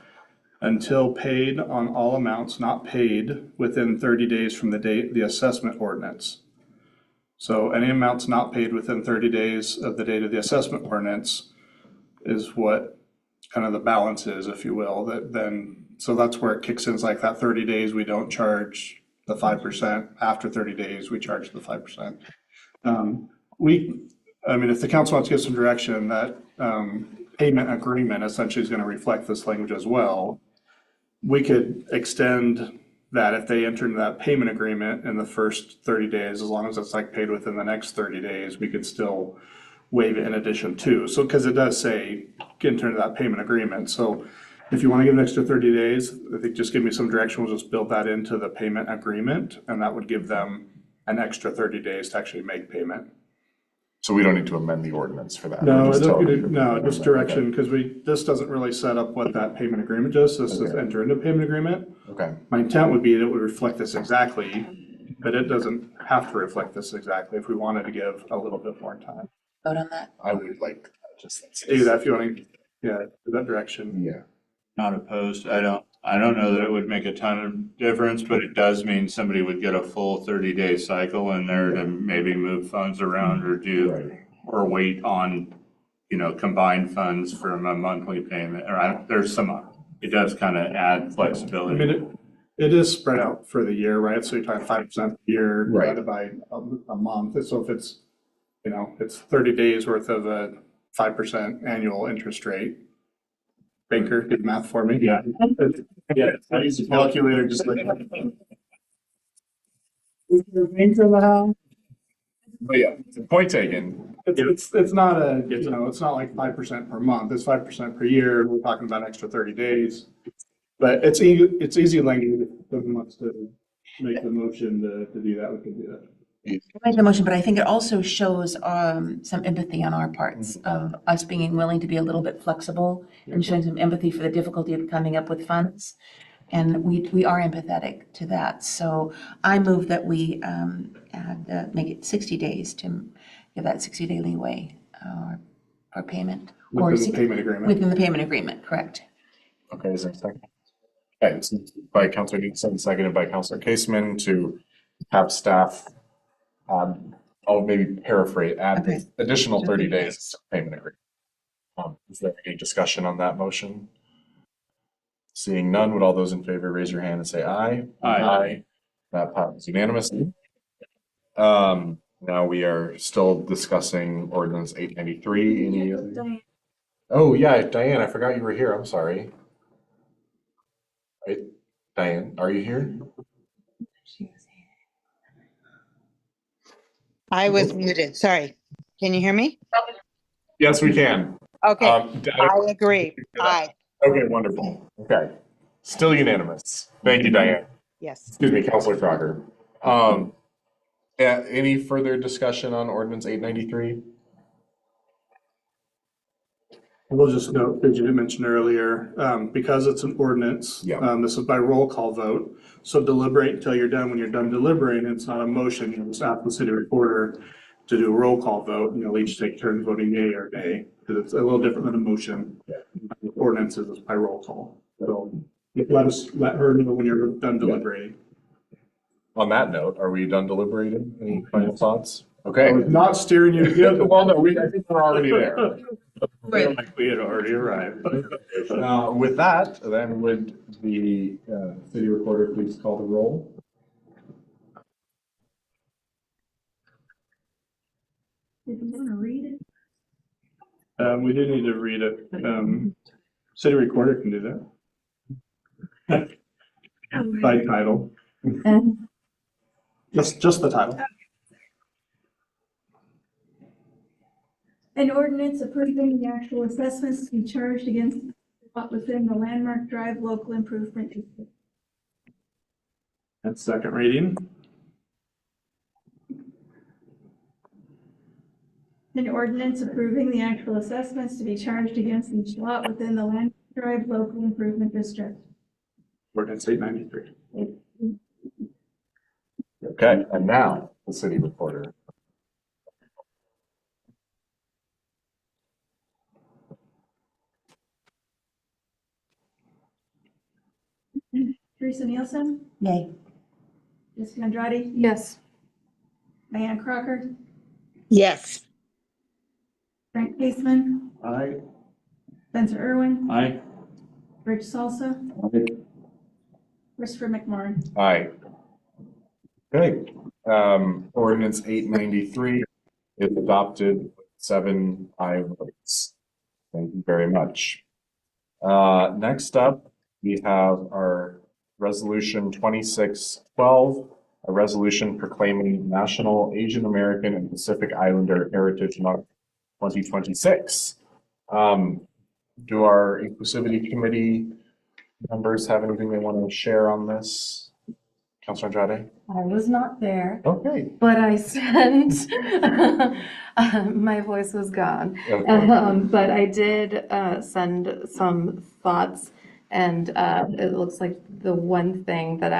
until paid on all amounts not paid within 30 days from the date of the assessment ordinance. So any amounts not paid within 30 days of the date of the assessment ordinance is what kind of the balance is, if you will, that then, so that's where it kicks in. It's like that 30 days, we don't charge the 5%. After 30 days, we charge the 5%. I mean, if the council wants to give some direction, that payment agreement essentially is going to reflect this language as well. We could extend that if they enter into that payment agreement in the first 30 days, as long as it's like paid within the next 30 days, we could still waive it in addition to. So, because it does say, enter into that payment agreement. So if you want to give an extra 30 days, I think just give me some direction. We'll just build that into the payment agreement, and that would give them an extra 30 days to actually make payment. So we don't need to amend the ordinance for that? No, We're just direction, because this doesn't really set up what that payment agreement does. This is enter into payment agreement. Okay. My intent would be that it would reflect this exactly, but it doesn't have to reflect this exactly if we wanted to give a little bit more time. Vote on that. I would like just. Do that if you want to, yeah, that direction. Yeah. Not opposed. I don't know that it would make a ton of difference, but it does mean somebody would get a full 30-day cycle in there to maybe move funds around or or wait on, combined funds from a monthly payment. Or it does kind of add flexibility. I mean, it is spread out for the year, right? So you're talking 5% a year divided by a month. So if it's, it's 30 days worth of a 5% annual interest rate. Banker, do the math for me. Yeah. Yeah, I use a calculator just like. But yeah, point taken. It's not it's not like 5% per month. It's 5% per year. We're talking about extra 30 days. But it's easy language. If someone wants to make the motion to do that, we can do that. Make the motion, but I think it also shows some empathy on our parts of us being willing to be a little bit flexible and showing some empathy for the difficulty of coming up with funds. And we are empathetic to that. So I move that we make it 60 days to give that 60-day leeway for payment. Within the payment agreement. Within the payment agreement, correct. Okay, is there a second? Okay, it's by Councilor Newsom, seconded by Councilor Caseman to have staff, I'll maybe paraphrase, add additional 30 days to payment agreement. Is there any discussion on that motion? Seeing none, would all those in favor raise your hand and say aye? Aye. That passes unanimously. Now we are still discussing ordinance 893. Oh yeah, Diane, I forgot you were here. I'm sorry. Right, Diane, are you here? I was muted. Sorry. Can you hear me? Yes, we can. Okay. I agree. Aye. Okay, wonderful. Okay. Still unanimous. Thank you, Diane. Yes. Excuse me, Councilor Crocker. Any further discussion on ordinance 893? We'll just note, as you mentioned earlier, because it's an ordinance. Yeah. This is by roll call vote. So deliberate until you're done. When you're done deliberating, it's not a motion. You just ask the city recorder to do a roll call vote, and you'll each take turns voting yea or nay, because it's a little different than a motion. Ordinances is by roll call. So let her know when you're done deliberating. On that note, are we done deliberating? Any final thoughts? Okay. I was not steering you to the other. Well, no, I think we're already there. Like we had already arrived. With that, then would the city recorder please call the roll? Did you want to read it? We do need to read it. City recorder can do that. By title. Just the title. An ordinance approving the actual assessments to be charged against what within the Landmark Drive local improvement district. That's second reading. An ordinance approving the actual assessments to be charged against each lot within the Landmark Drive local improvement district. Ordinance 893. Okay, and now the city recorder. Teresa Nielsen, Yay. Jessica Andrade, Yes. Diane Crocker, Yes. Frank Caseman, Aye. Spencer Irwin, Aye. Rich Salsa, Christopher McMorrin. Aye. Okay, ordinance 893 is adopted with 7 aye votes. Thank you very much. Next up, we have our resolution 2612, a resolution proclaiming National Asian American and Pacific Islander Heritage Month 2026. Do our inclusivity committee members have anything they want to share on this? Councilor Andrade? I was not there, Okay. but I sent, my voice was gone. Okay. But I did send some thoughts, and it looks like the one thing that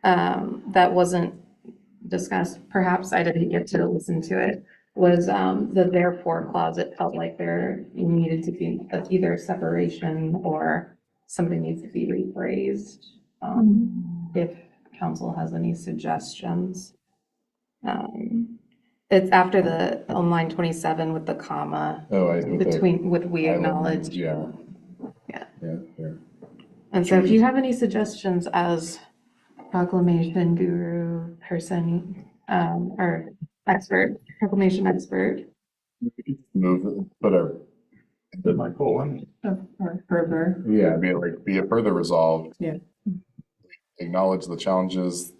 that wasn't discussed, perhaps I didn't get to listen to it, was the therefore clause. It felt like there needed to be either a separation or something needs to be rephrased. If council has any suggestions. It's after on line 27 with the comma Oh, I think with we acknowledge. Yeah. Yeah. Yeah. And so if you have any suggestions as proclamation guru person, or expert, proclamation expert. Move, put a, my colon. Or further. Yeah, be it further resolved. Yeah. Acknowledge the challenges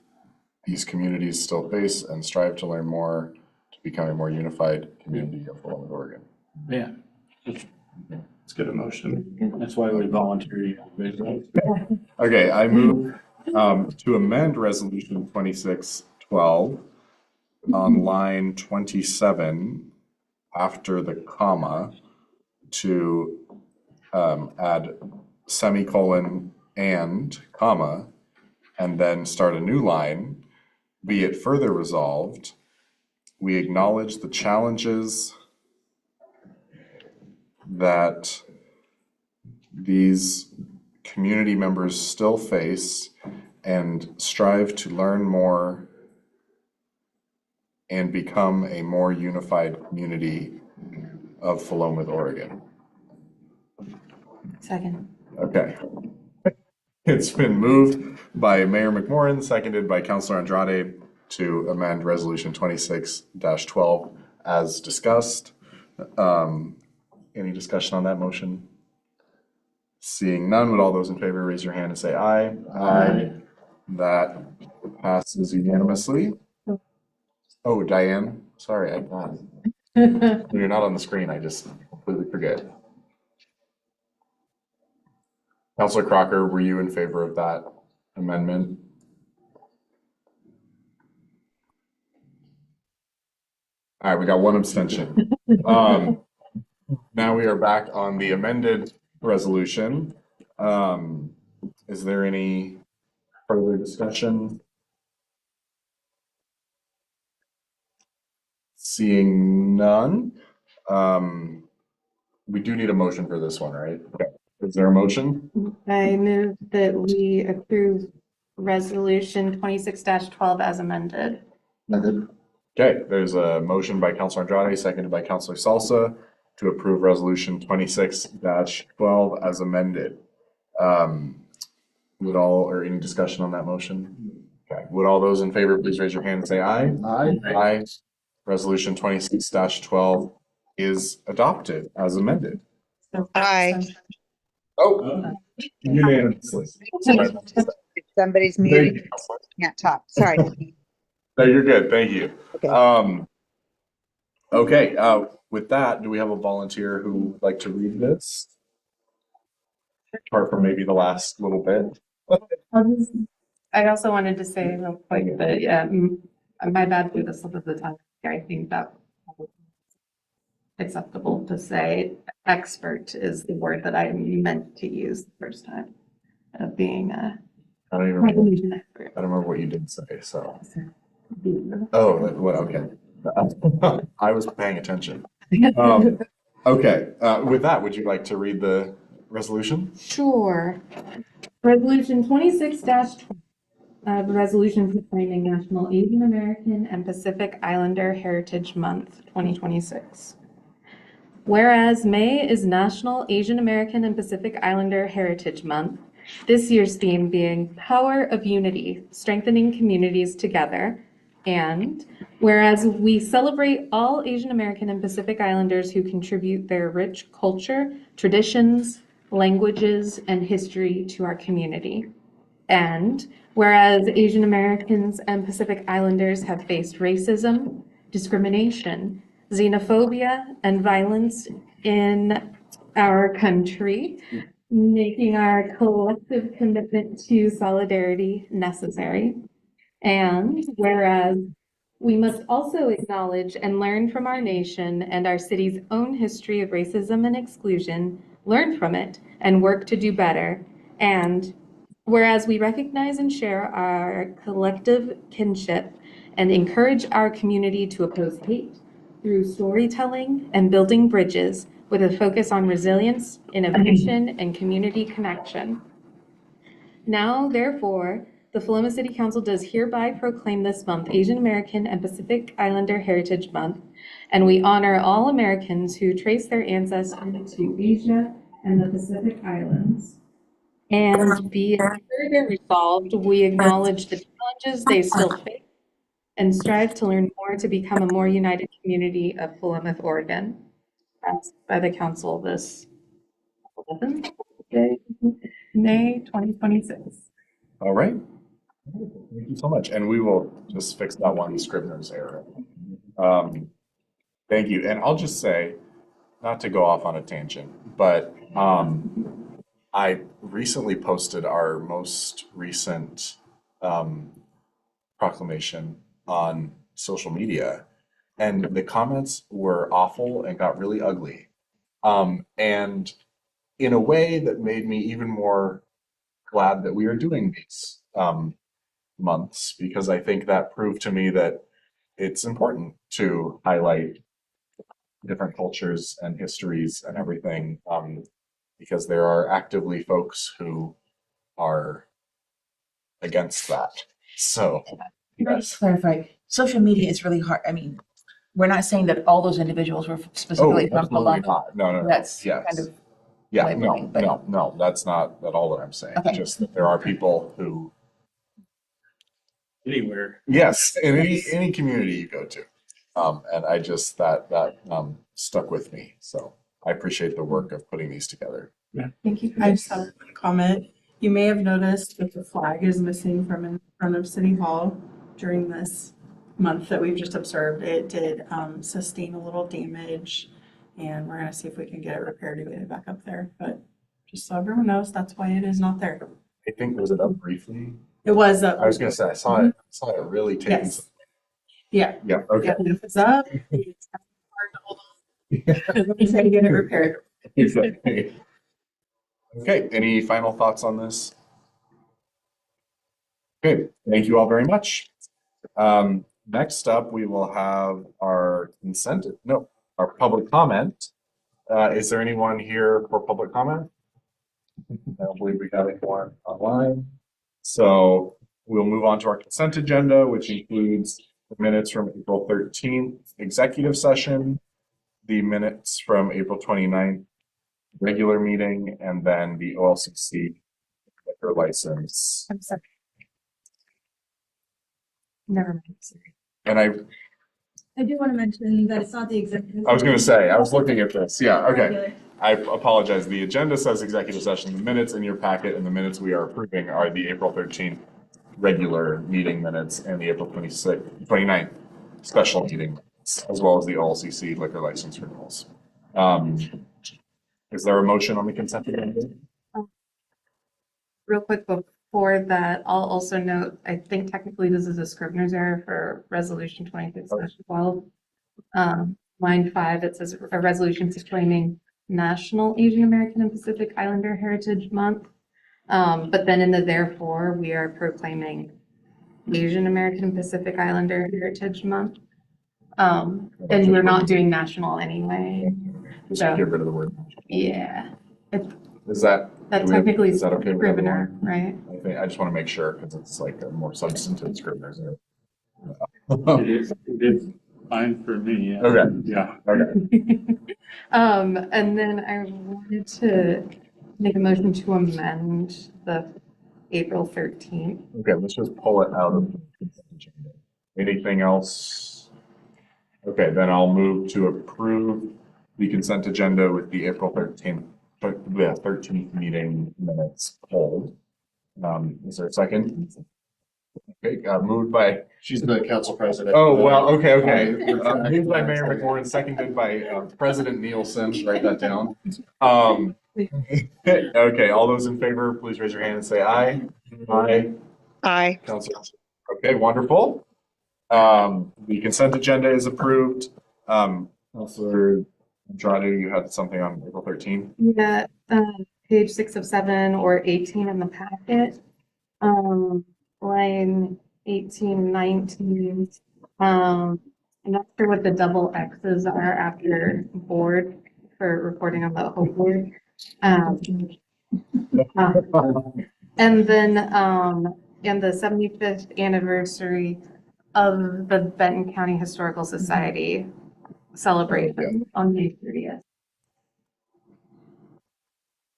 these communities still face and strive to learn more to become a more unified community of Philomath, Oregon. Yeah. Let's get a motion. That's why we volunteer. Okay, I move to amend resolution 2612 on line 27 after the comma to add semicolon and comma, and then start a new line. Be it further resolved, we acknowledge the challenges that these community members still face and strive to learn more and become a more unified community of Philomath, Oregon. Second. Okay. It's been moved by Mayor McMorrin, seconded by Councilor Andrade to amend resolution 26-12 as discussed. Any discussion on that motion? Seeing none, would all those in favor raise your hand and say aye? Aye. That passes unanimously. Oh, Diane, sorry, when you're not on the screen, I just completely forget. Councilor Crocker, were you in favor of that amendment? All right, we got one abstention. Now we are back on the amended resolution. Is there any further discussion? Seeing none, we do need a motion for this one, right? Okay. Is there a motion? I move that we approve resolution 26-12 as amended. Okay, there's a motion by Counselor Andrade, seconded by Counselor Salsa to approve resolution 26-12 as amended. Would all, or any discussion on that motion? Okay, would all those in favor please raise your hand and say aye? Aye. Aye. Resolution 26-12 is adopted as amended. Aye. Oh, unanimously. If somebody's Thank muted, you, Counselor. can't talk. Sorry. No, you're good. Thank you. Okay. Okay, with that, do we have a volunteer who would like to read this? Apart from maybe the last little bit. I also wanted to say real quick that, my bad for the slip of the tongue. I think that acceptable to say expert is the word that I meant to use the first time of being a I don't even remember, resolution expert. I don't remember what you did say, so. Oh, what, okay. I was paying attention. Okay, with that, would you like to read the resolution? Sure. Resolution 26-12, the resolution proclaiming National Asian American and Pacific Islander Heritage Month 2026. Whereas May is National Asian American and Pacific Islander Heritage Month, this year's theme being Power of Unity, Strengthening Communities Together. And whereas we celebrate all Asian American and Pacific Islanders who contribute their rich culture, traditions, languages, and history to our community. And whereas Asian Americans and Pacific Islanders have faced racism, discrimination, xenophobia, and violence in our country, making our collective commitment to solidarity necessary. And whereas we must also acknowledge and learn from our nation and our city's own history of racism and exclusion, learn from it, and work to do better. And whereas we recognize and share our collective kinship and encourage our community to oppose hate through storytelling and building bridges with a focus on resilience, innovation, and community connection. Now, therefore, the Philomath City Council does hereby proclaim this month Asian American and Pacific Islander Heritage Month, and we honor all Americans who trace their ancestry to Asia and the Pacific Islands. And be it further resolved, we acknowledge the challenges they still face and strive to learn more to become a more united community of Philomath, Oregon. Passed by the council this 11th day, May 2026. All right. Thank you so much. And we will just fix that one Scrivener's error. Thank you. And I'll just say, not to go off on a tangent, but I recently posted our most recent proclamation on social media, and the comments were awful and got really ugly. And in a way that made me even more glad that we are doing these months, because I think that proved to me that it's important to highlight different cultures and histories and everything, because there are actively folks who are against that. So, Can I just clarify? Social media is really hard. I mean, we're not saying that all those individuals were oh, specifically from absolutely Philomath. not. No, no, no. That's Yes. kind of Yeah, no, labeling, but- no, that's not at all what I'm saying. Okay. Just that there are people who, Anywhere. yes, in any community you go to. And I just, that stuck with me. So I appreciate the work of putting these together. Thank you. I just have a comment. You may have noticed that the flag is missing from in front of City Hall during this month that we've just observed. It did sustain a little damage, and we're gonna see if we can get it repaired to get it back up there. But just so everyone knows, that's why it is not there. I think, was it up briefly? It was up. I was gonna say, I saw it really taking Yes. some. Yeah. Yeah, okay. Yeah, it was up. It's hard to hold on. Let me try to get it repaired. Exactly. Okay, any final thoughts on this? Okay, thank you all very much. Next up, we will have our our public comment. Is there anyone here for public comment? I don't believe we have anyone online. So we'll move on to our consent agenda, which includes the minutes from April 13th executive session, the minutes from April 29th regular meeting, and then the OLCC liquor license. I'm sorry. Never mind, sorry. And I do want to mention that it's not the executive. I was going to say, I was looking at this. Yeah, okay. Regular. I apologize. The agenda says executive session. The minutes in your packet and the minutes we are approving are the April 13th regular meeting minutes and the April 29th special meeting minutes, as well as the OLCC liquor license renewals. Is there a motion on the consent agenda? Real quick before that, I'll also note, I think technically this is a Scrivener's error for resolution 26/12. Line 5, it says a resolution proclaiming National Asian American and Pacific Islander Heritage Month. But then in the therefore, we are proclaiming Asian American and Pacific Islander Heritage Month. And we're not doing national anyway. Just So, get rid of the word. yeah, Is that? that do we have- technically is is that okay with Scrivener, everyone? right? I just want to make sure because it's like a more substantive Scrivener's error. It is fine for me, yeah. Okay. Yeah. Okay. And then I wanted to make a motion to amend the April 13th. Okay, let's just pull it out of the consent agenda. Anything else? Okay, then I'll move to approve the consent agenda with the April 13th, the 13th meeting minutes pulled. Is there a second? Okay, moved by, She's the council president. oh, well, okay. Retract Moved by that. Mayor McMorrin, seconded by President Nielsen. Write that down. Okay, all those in favor, please raise your hand and say aye. Aye. Aye. Councilor. Okay, wonderful. The consent agenda is approved. Councilor Andrade, you had something on April 13th? Yeah, page 6 of 7 or 18 in the packet. Line 18, 19. I'm not sure what the double X's are after board for reporting on the whole board. And then, in the 75th anniversary of the Benton County Historical Society celebration on May 30th.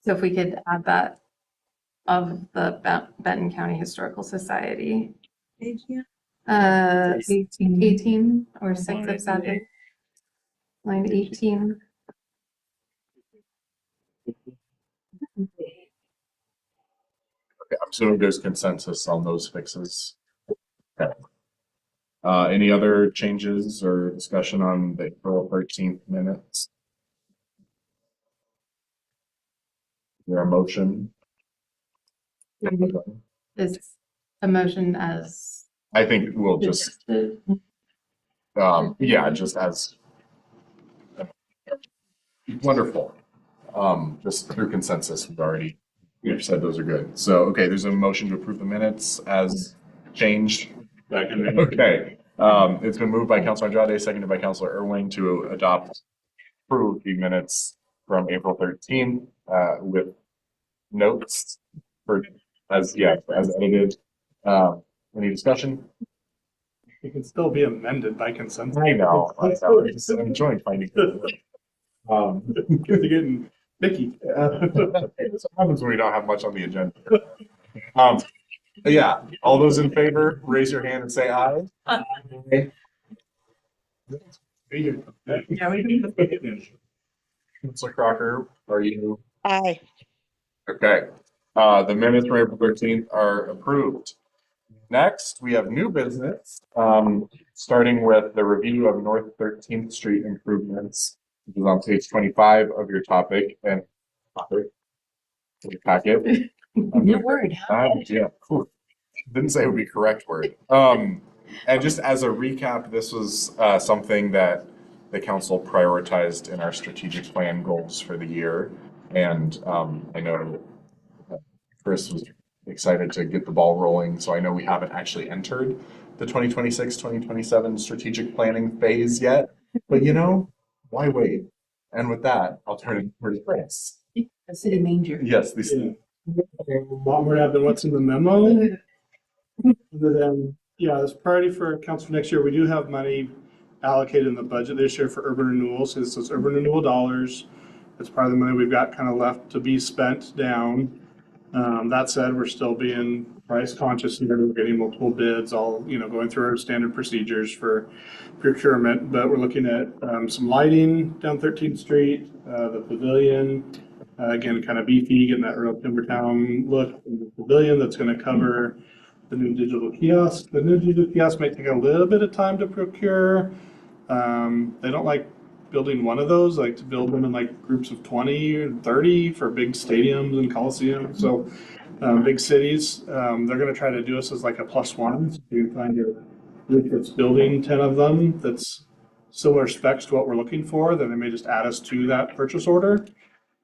So if we could add that of the Benton County Historical Society. Page, yeah. 18 or 6 of 7. Line 18. Okay, I'm assuming there's consensus on those fixes. Okay. Any other changes or discussion on the April 13th minutes? Is there a motion? Is a motion as. I think we'll just, yeah, just as. Wonderful. Just through consensus, we've said those are good. So, okay, there's a motion to approve the minutes as changed. Second. Okay, it's been moved by Councilor Andrade, seconded by Councilor Irwin to approve the minutes from April 13th, with notes as edited. Any discussion? It can still be amended by consensus. I know. I'm enjoying finding. Kids are getting picky. That's what happens when we don't have much on the agenda. Yeah, all those in favor, raise your hand and say aye. Aye. Yeah, we can. Councilor Crocker, are you? Aye. Okay. The minutes from April 13th are approved. Next, we have new business, starting with the review of North 13th Street improvements, which is on page 25 of your topic and your packet. New word. Yeah, cool. Didn't say it would be correct word. And just as a recap, this was something that the council prioritized in our strategic plan goals for the year. And I know Chris was excited to get the ball rolling. So I know we haven't actually entered the 2026-2027 strategic planning phase yet, but why wait? And with that, I'll turn it over to Chris. The city manger. Yes, this. Yeah. A lot more than what's in the memo. Other than, this priority for council next year, we do have money allocated in the budget this year for urban renewal. So this is urban renewal dollars. It's part of the money we've got kind of left to be spent down. That said, we're still being price conscious here. We're getting multiple bids, all, going through our standard procedures for procurement. But we're looking at some lighting down 13th Street, the pavilion, again, kind of beefy, getting that real Timbertown look in the pavilion that's going to cover the new digital kiosk. The new digital kiosk might take a little bit of time to procure. They don't like building one of those, like to build them in like groups of 20 or 30 for big stadiums and coliseums. So big cities, they're going to try to do us as like a +1. So you find a group that's building 10 of them that's similar specs to what we're looking for, then they may just add us to that purchase order.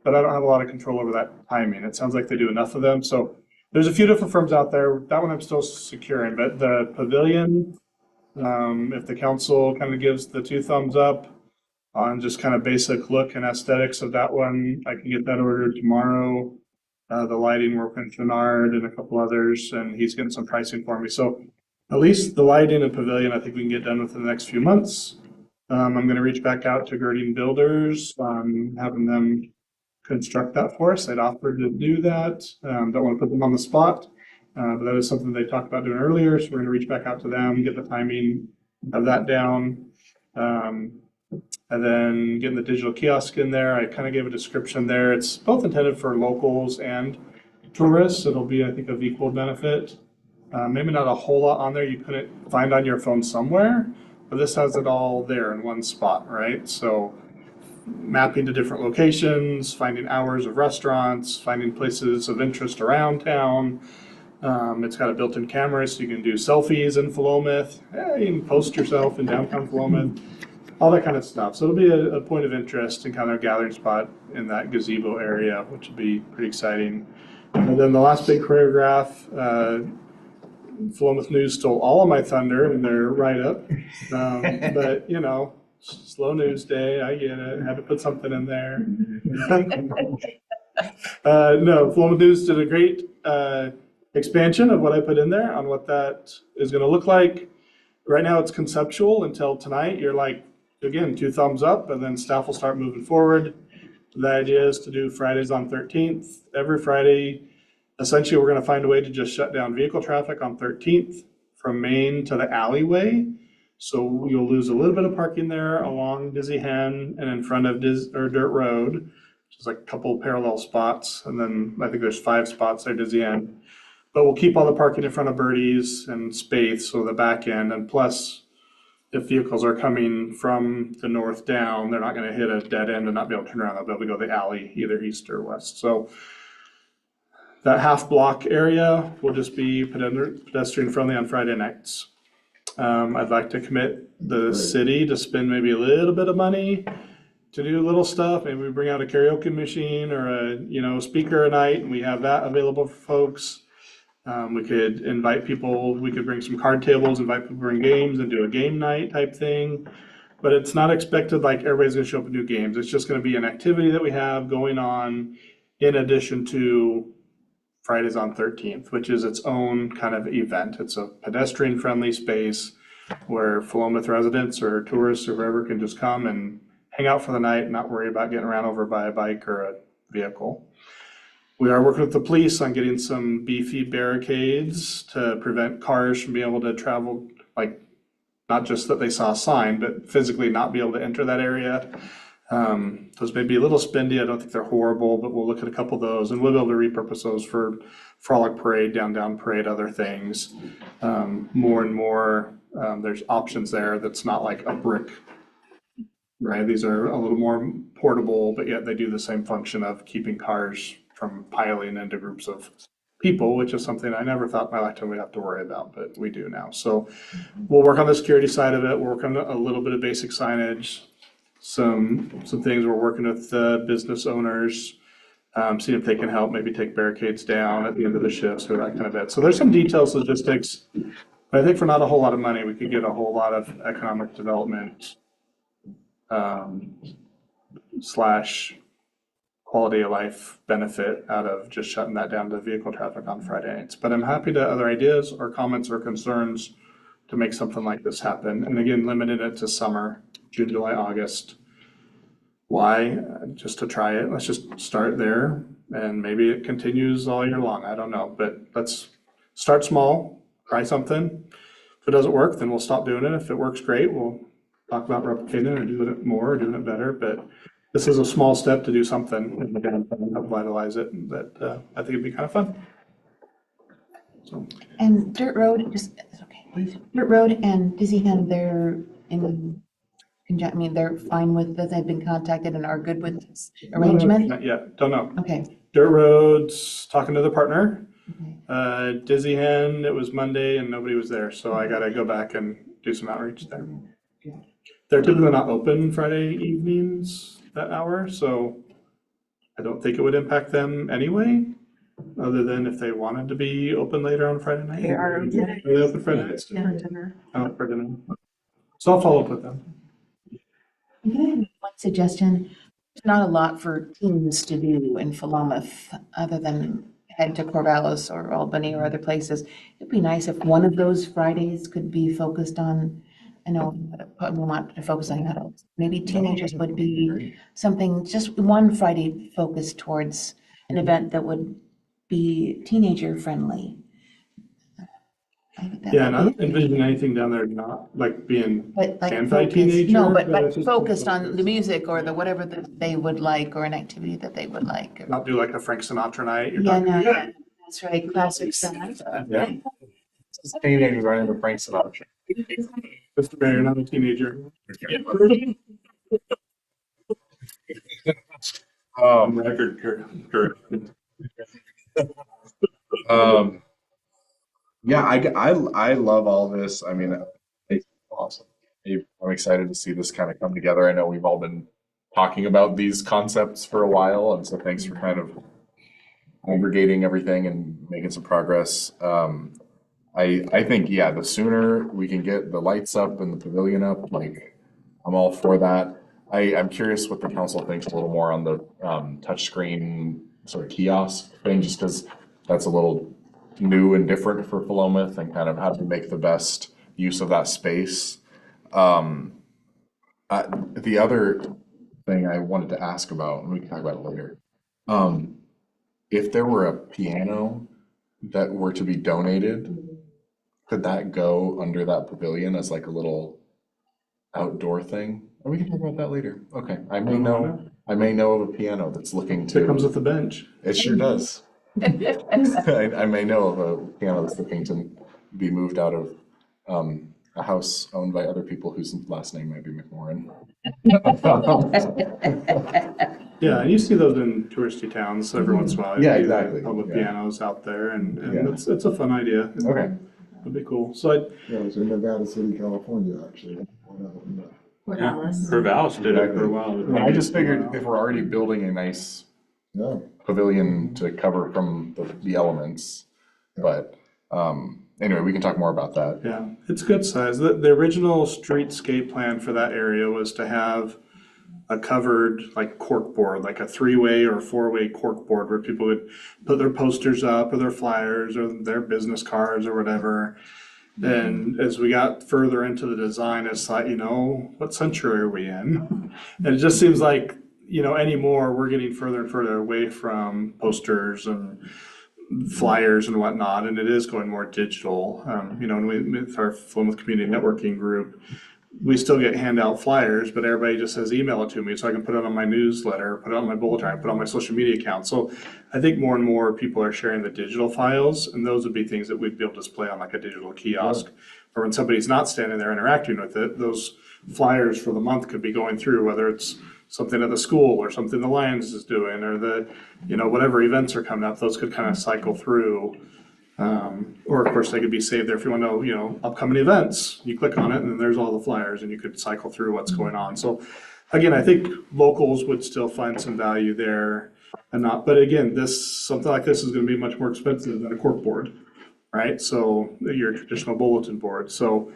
But I don't have a lot of control over that timing. It sounds like they do enough of them. So there's a few different firms out there. That one I'm still securing, but the pavilion, if the council kind of gives the 2 thumbs up on just kind of basic look and aesthetics of that one, I can get that ordered tomorrow. The lighting work with Bernard and a couple others, and he's getting some pricing for me. So at least the lighting and pavilion, I think we can get done within the next few months. I'm going to reach back out to Girding Builders, having them construct that for us. They'd offered to do that. Don't want to put them on the spot, but that is something they talked about doing earlier. So we're going to reach back out to them, get the timing of that down. And then getting the digital kiosk in there. I kind of gave a description there. It's both intended for locals and tourists. It'll be, I think, of equal benefit. Maybe not a whole lot on there you couldn't find on your phone somewhere, but this has it all there in one spot, right? So mapping to different locations, finding hours of restaurants, finding places of interest around town. It's got a built-in camera, so you can do selfies in Philomath. You can post yourself in downtown Philomath, all that kind of stuff. So it'll be a point of interest and kind of a gathering spot in that gazebo area, which will be pretty exciting. And then the last big paragraph, Philomath News stole all of my thunder in their write-up. But, slow news day, I get it, had to put something in there. No, Philomath News did a great expansion of what I put in there on what that is going to look like. Right now it's conceptual until tonight. You're like, again, 2 thumbs up, and then staff will start moving forward. The idea is to do Fridays on 13th. Every Friday, essentially, we're going to find a way to just shut down vehicle traffic on 13th from Main to the alleyway. So you'll lose a little bit of parking there along Dizzy Hen and in front of Dirt Road, which is like a couple parallel spots. And then I think there's 5 spots there, Dizzy Hen. But we'll keep all the parking in front of Birdie's and Spaeth, so the back end. And plus, if vehicles are coming from the north down, they're not going to hit a dead end and not be able to turn around. They'll be able to go the alley, either east or west. So that half block area will just be pedestrian friendly on Friday nights. I'd like to commit the city to spend maybe a little bit of money to do little stuff. Maybe we bring out a karaoke machine or a speaker a night, and we have that available for folks. We could invite people, we could bring some card tables, invite people to bring games and do a game night type thing. But it's not expected like everybody's gonna show up and do games. It's just gonna be an activity that we have going on in addition to Fridays on 13th, which is its own kind of event. It's a pedestrian friendly space where Philomath residents or tourists or whoever can just come and hang out for the night and not worry about getting ran over by a bike or a vehicle. We are working with the police on getting some beefy barricades to prevent cars from being able to travel, like not just that they saw a sign, but physically not be able to enter that area. Those may be a little spendy. I don't think they're horrible, but we'll look at a couple of those and we'll be able to repurpose those for Frolic Parade, Down Parade, other things. More and more, there's options there that's not like a brick, right? These are a little more portable, but yet they do the same function of keeping cars from piling into groups of people, which is something I never thought in my lifetime we'd have to worry about, but we do now. So we'll work on the security side of it. We'll work on a little bit of basic signage. some things. We're working with business owners, seeing if they can help maybe take barricades down at the end of the shifts or that kind of it. So there's some details, logistics, but I think for not a whole lot of money, we could get a whole lot of economic development slash quality of life benefit out of just shutting that down to vehicle traffic on Friday nights. But I'm happy to other ideas or comments or concerns to make something like this happen. And again, limited it to summer, June, July, August. Why? Just to try it. Let's just start there and maybe it continues all year long. I don't know, but let's start small, try something. If it doesn't work, then we'll stop doing it. If it works great, we'll talk about replicating it or doing it more or doing it better. But this is a small step to do something in the downtown, help vitalize it, and that I think it'd be kind of fun. So. And Dirt Road, just, okay, please. Dirt Road and Disneyland, they're I mean, they're fine with that, they've been contacted and are good with this arrangement? Not yet, don't know. Okay. Dirt Road's talking to the partner. Okay. Dizzy Hen, it was Monday and nobody was there, so I gotta go back and do some outreach there. They're typically not open Friday evenings that hour, so I don't think it would impact them anyway, other than if they wanted to be open later on Friday night. They are open. They're open Friday nights. For dinner. For dinner. So I'll follow up with them. Can I have one suggestion? There's not a lot for teens to do in Philomath, other than head to Corvallis or Albany or other places. It'd be nice if one of those Fridays could be focused on, I know we want to focus on adults. Maybe teenagers would be something, just one Friday focused towards an event that would be teenager friendly. Yeah, and I don't envision anything down there not like being But like anti-teenager. no, but it's just focused on the music or the whatever that they would like, or an activity that they would like. Not do like a Frank Sinatra night. You're Yeah, talking- no, yeah, that's right, classic stuff. Yeah. Teenagers running the Frank Sinatra. Mr. Mayor, not a teenager. Record, Kurt. Yeah, I love all this. I mean, it's awesome. I'm excited to see this kind of come together. I know we've all been talking about these concepts for a while, and so thanks for kind of aggregating everything and making some progress. I think, yeah, the sooner we can get the lights up and the pavilion up, like, I'm all for that. I'm curious what the council thinks a little more on the touchscreen sort of kiosk thing, just because that's a little new and different for Philomath and kind of how to make the best use of that space. The other thing I wanted to ask about, and we can talk about it later, if there were a piano that were to be donated, could that go under that pavilion as like a little outdoor thing? Or we can talk about that later. Okay, I may know of a piano that's looking to. It comes with the bench. It sure does. I may know of a piano that's looking to be moved out of a house owned by other people whose last name might be McMorrin. Yeah, and you see those in touristy towns every once in a while. Yeah, You see exactly. Public Yeah. pianos out there, and Yeah. it's a fun idea. Okay. It'd be cool. So Yeah, it was in Nevada City, California, actually. Corvallis did it for a while. I just figured if we're already building a nice Yeah. pavilion to cover from the elements, but anyway, we can talk more about that. yeah, it's good size. The original streetscape plan for that area was to have a covered like cork board, like a 3-way or 4-way cork board where people would put their posters up or their flyers or their business cards or whatever. And as we got further into the design, it's like, what century are we in? And it just seems like, anymore, we're getting further and further away from posters and flyers and whatnot, and it is going more digital. And with our Philomath Community Networking Group, we still get handout flyers, but everybody just says email it to me so I can put it on my newsletter, put it on my bulletin, put it on my social media account. So I think more and more people are sharing the digital files, and those would be things that we'd be able to display on like a digital kiosk. Or when somebody's not standing there interacting with it, those flyers for the month could be going through, whether it's something at the school or something the Lions is doing or whatever events are coming up, those could kind of cycle through. Or of course they could be saved there if you want to know, upcoming events. You click on it and then there's all the flyers and you could cycle through what's going on. So again, I think locals would still find some value there and not, but again, something like this is gonna be much more expensive than a cork board, right? So your traditional bulletin board. So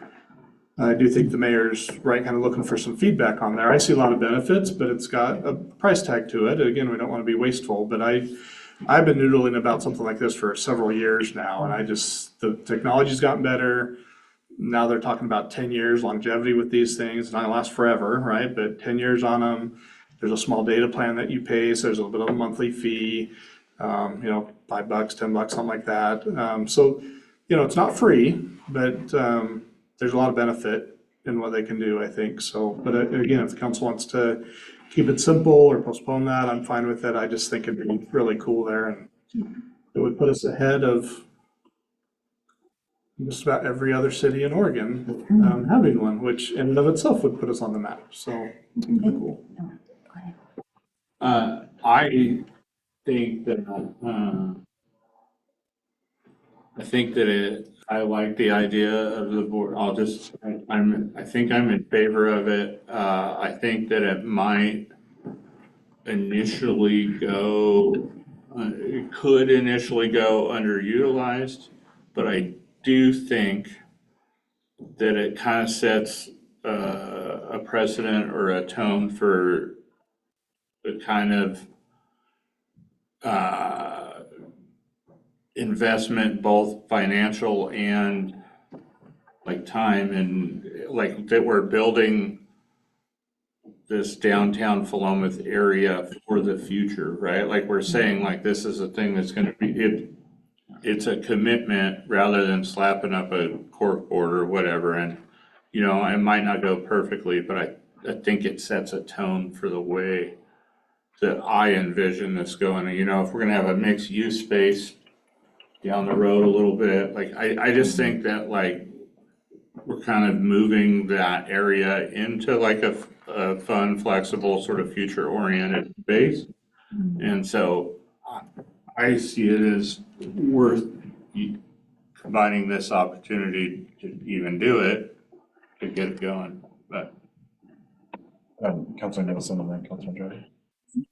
I do think the mayor's right, kind of looking for some feedback on there. I see a lot of benefits, but it's got a price tag to it. Again, we don't want to be wasteful, but I've been noodling about something like this for several years now, and the technology's gotten better. Now they're talking about 10 years longevity with these things, and they last forever, right? But 10 years on them. There's a small data plan that you pay, so there's a little bit of a monthly fee, $5, $10, something like that. So, it's not free, but there's a lot of benefit in what they can do, I think. So, but again, if the council wants to keep it simple or postpone that, I'm fine with it. I just think it'd be really cool there, and it would put us ahead of just about every other city in Oregon having one, which in and of itself would put us on the map. So, pretty cool. I think that, I like the idea of the board. I think I'm in favor of it. I think that it might it could initially go underutilized, but I do think that it kind of sets a precedent or a tone for the kind of investment, both financial and like time, and like that we're building this downtown Philomath area for the future, right? Like we're saying, like this is a thing that's going to be, it's a commitment rather than slapping up a cork board or whatever. And, it might not go perfectly, but I think it sets a tone for the way that I envision this going. And, if we're going to have a mixed use space down the road a little bit, like I just think that like we're kind of moving that area into like a fun, flexible, sort of future oriented space. And so I see it as worth providing this opportunity to even do it, to get it going. But Councilor Nicholson and then Councilor Jody.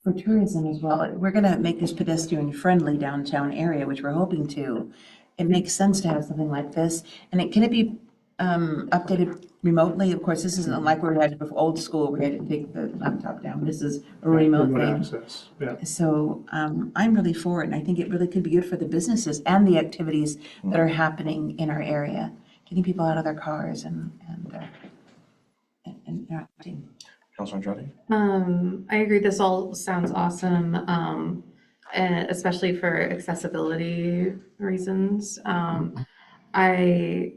For tourism as well, we're gonna make this pedestrian-friendly downtown area, which we're hoping to. It makes sense to have something like this, and can it be updated remotely? Of course, this isn't like we had before, old school, we had to take the laptop down. This is a remote thing. Access, yeah. So I'm really for it, and I think it really could be good for the businesses and the activities that are happening in our area, getting people out of their cars and interacting. Councilor Jody. I agree. This all sounds awesome, and especially for accessibility reasons. I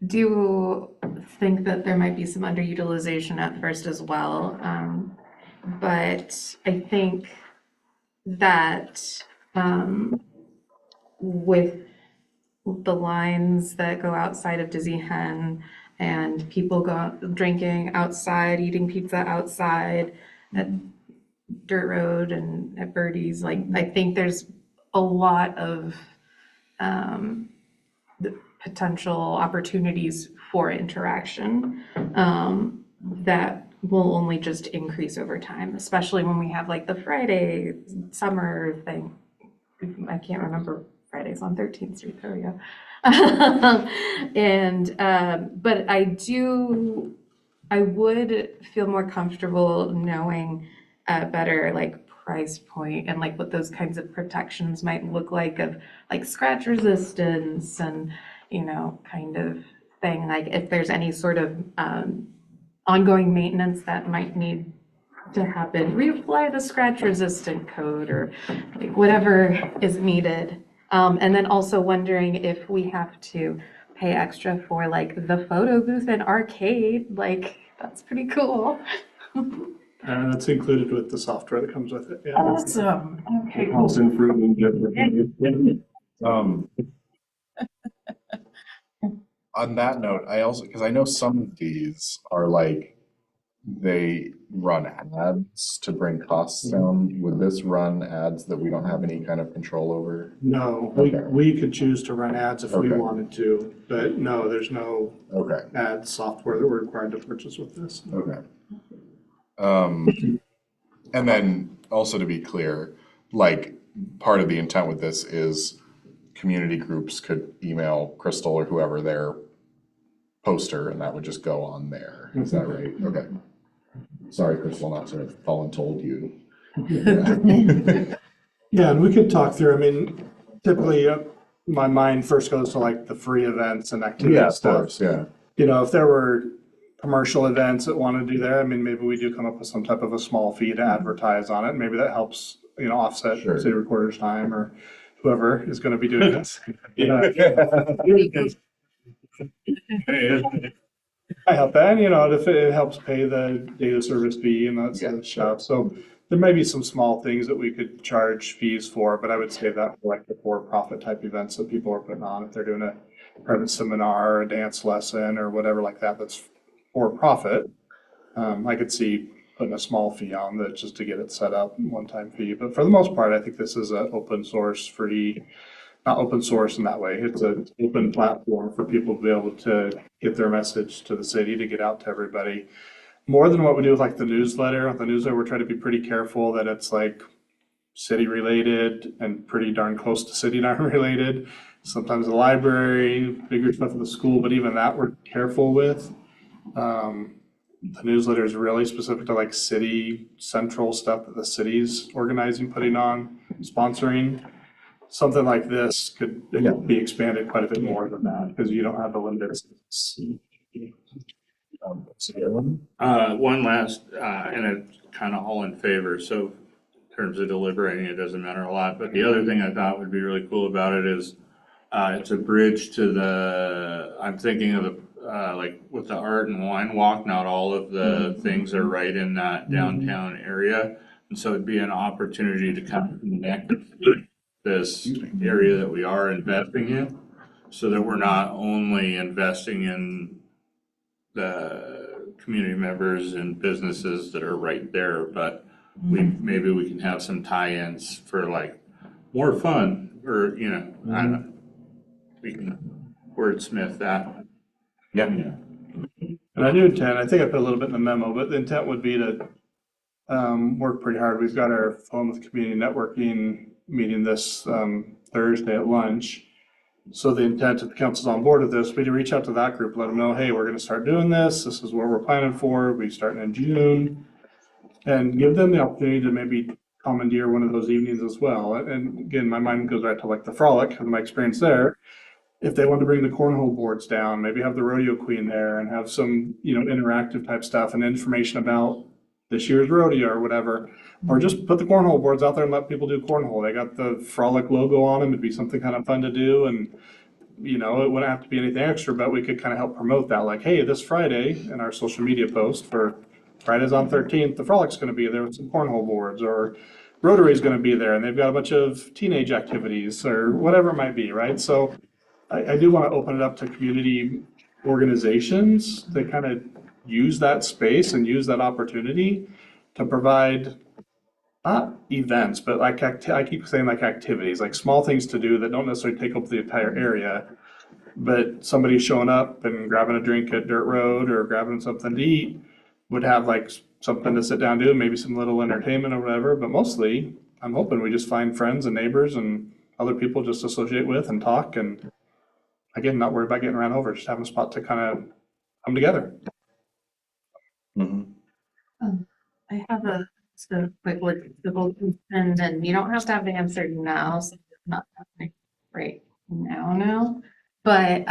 do think that there might be some underutilization at first as well. But I think that with the lines that go outside of Dizzy Hen and people go drinking outside, eating pizza outside at Dirt Road and at Birdie's, like I think there's a lot of the potential opportunities for interaction that will only just increase over time, especially when we have like the Friday summer thing. I can't remember Fridays on 13th Street, there we go. And but I would feel more comfortable knowing a better like price point and like what those kinds of protections might look like, of like scratch resistance and kind of thing, like if there's any sort of ongoing maintenance that might need to happen, reapply the scratch resistant code or like whatever is needed. And then also wondering if we have to pay extra for like the photo booth and arcade, like that's pretty cool. And that's included with the software that comes with it. Yeah. Awesome. Okay, cool. House improvement. On that note, because I know some of these are like, they run ads to bring costs down. Would this run ads that we don't have any kind of control over? No, Okay. we could choose to run ads if we Okay. wanted to, but no, there's no Okay, ad software that we're required to purchase with this. okay. And then also to be clear, like, part of the intent with this is community groups could email Crystal or whoever their poster, and that would just go on there. Is that right? Okay. Sorry, Crystal, not to have voluntold you. Yeah, and we could talk through, I mean, typically, my mind first goes to like the free events and activity Yeah, of stuff. course, yeah. You know, if there were commercial events that want to do there, I mean, maybe we do come up with some type of a small fee to advertise on it. Maybe that helps, you know, offset Sure. city recorder's time or whoever is going to be doing this. I help that, and you know, if it helps pay the data service fee and that sort of stuff. So there may be some small things that we could charge fees for, but I would say that for like the for-profit type events that people are putting on, if they're doing a private seminar, or a dance lesson or whatever like that, that's for profit. I could see putting a small fee on that just to get it set up, one-time fee. But for the most part, I think this is an open source, free, not open source in that way. It's an open platform for people to be able to get their message to the city, to get out to everybody. More than what we do with like the newsletter. The newsletter, we're trying to be pretty careful that it's like city related and pretty darn close to city related. Sometimes the library, bigger stuff at the school, but even that we're careful with. The newsletter is really specific to like city central stuff that the city's organizing, putting on, sponsoring. Something like this could be expanded quite a bit more than that, because you don't have the limits. One last, and it's kind of all in favor, so in terms of deliberating, it doesn't matter a lot, but the other thing I thought would be really cool about it is, it's a bridge to the, I'm thinking of the, like with the art and wine walk, not all of the things are right in that downtown area. And so it'd be an opportunity to kind of connect this area that we are investing in, so that we're not only investing in the community members and businesses that are right there, but maybe we can have some tie-ins for like more fun, or, you know, I don't know. We can wordsmith that. Yeah. And I do intend, I think I put a little bit in the memo, but the intent would be to work pretty hard. We've got our Phone with Community Networking meeting this Thursday at lunch. So the intent, if the council's on board with this, would be to reach out to that group, let them know, hey, we're going to start doing this. This is what we're planning for. We're starting in June. And give them the opportunity to maybe commandeer one of those evenings as well. And again, my mind goes back to like the frolic and my experience there. If they want to bring the cornhole boards down, maybe have the rodeo queen there and have some, you know, interactive type stuff and information about this year's rodeo or whatever, or just put the cornhole boards out there and let people do cornhole. They got the frolic logo on them. It'd be something kind of fun to do. And, you know, it wouldn't have to be anything extra, but we could kind of help promote that. Like, hey, this Friday in our social media post for Fridays on 13th, the Frolic's going to be there with some cornhole boards, or Rotary's going to be there and they've got a bunch of teenage activities or whatever it might be, right? So I do want to open it up to community organizations that kind of use that space and use that opportunity to provide not events, but like I keep saying like activities, like small things to do that don't necessarily take up the entire area, but somebody showing up and grabbing a drink at Dirt Road or grabbing something to eat would have like something to sit down and do, maybe some little entertainment or whatever. But mostly, I'm hoping we just find friends and neighbors and other people just associate with and talk, and again, not worry about getting ran over, just having a spot to kind of come together. I have a quick logistical question, and you don't have to have the answer now, so it's not happening right now. But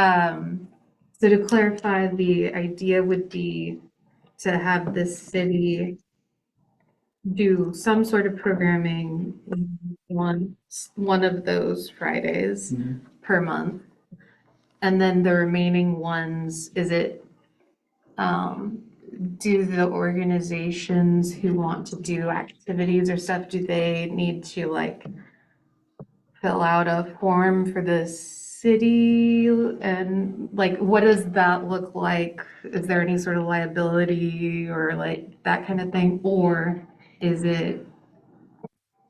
so to clarify, the idea would be to have the city do some sort of programming one of those Fridays per month. And then the remaining ones, is it do the organizations who want to do activities or stuff, do they need to like fill out a form for the city? And like, what does that look like? Is there any sort of liability or like that kind of thing? Or is it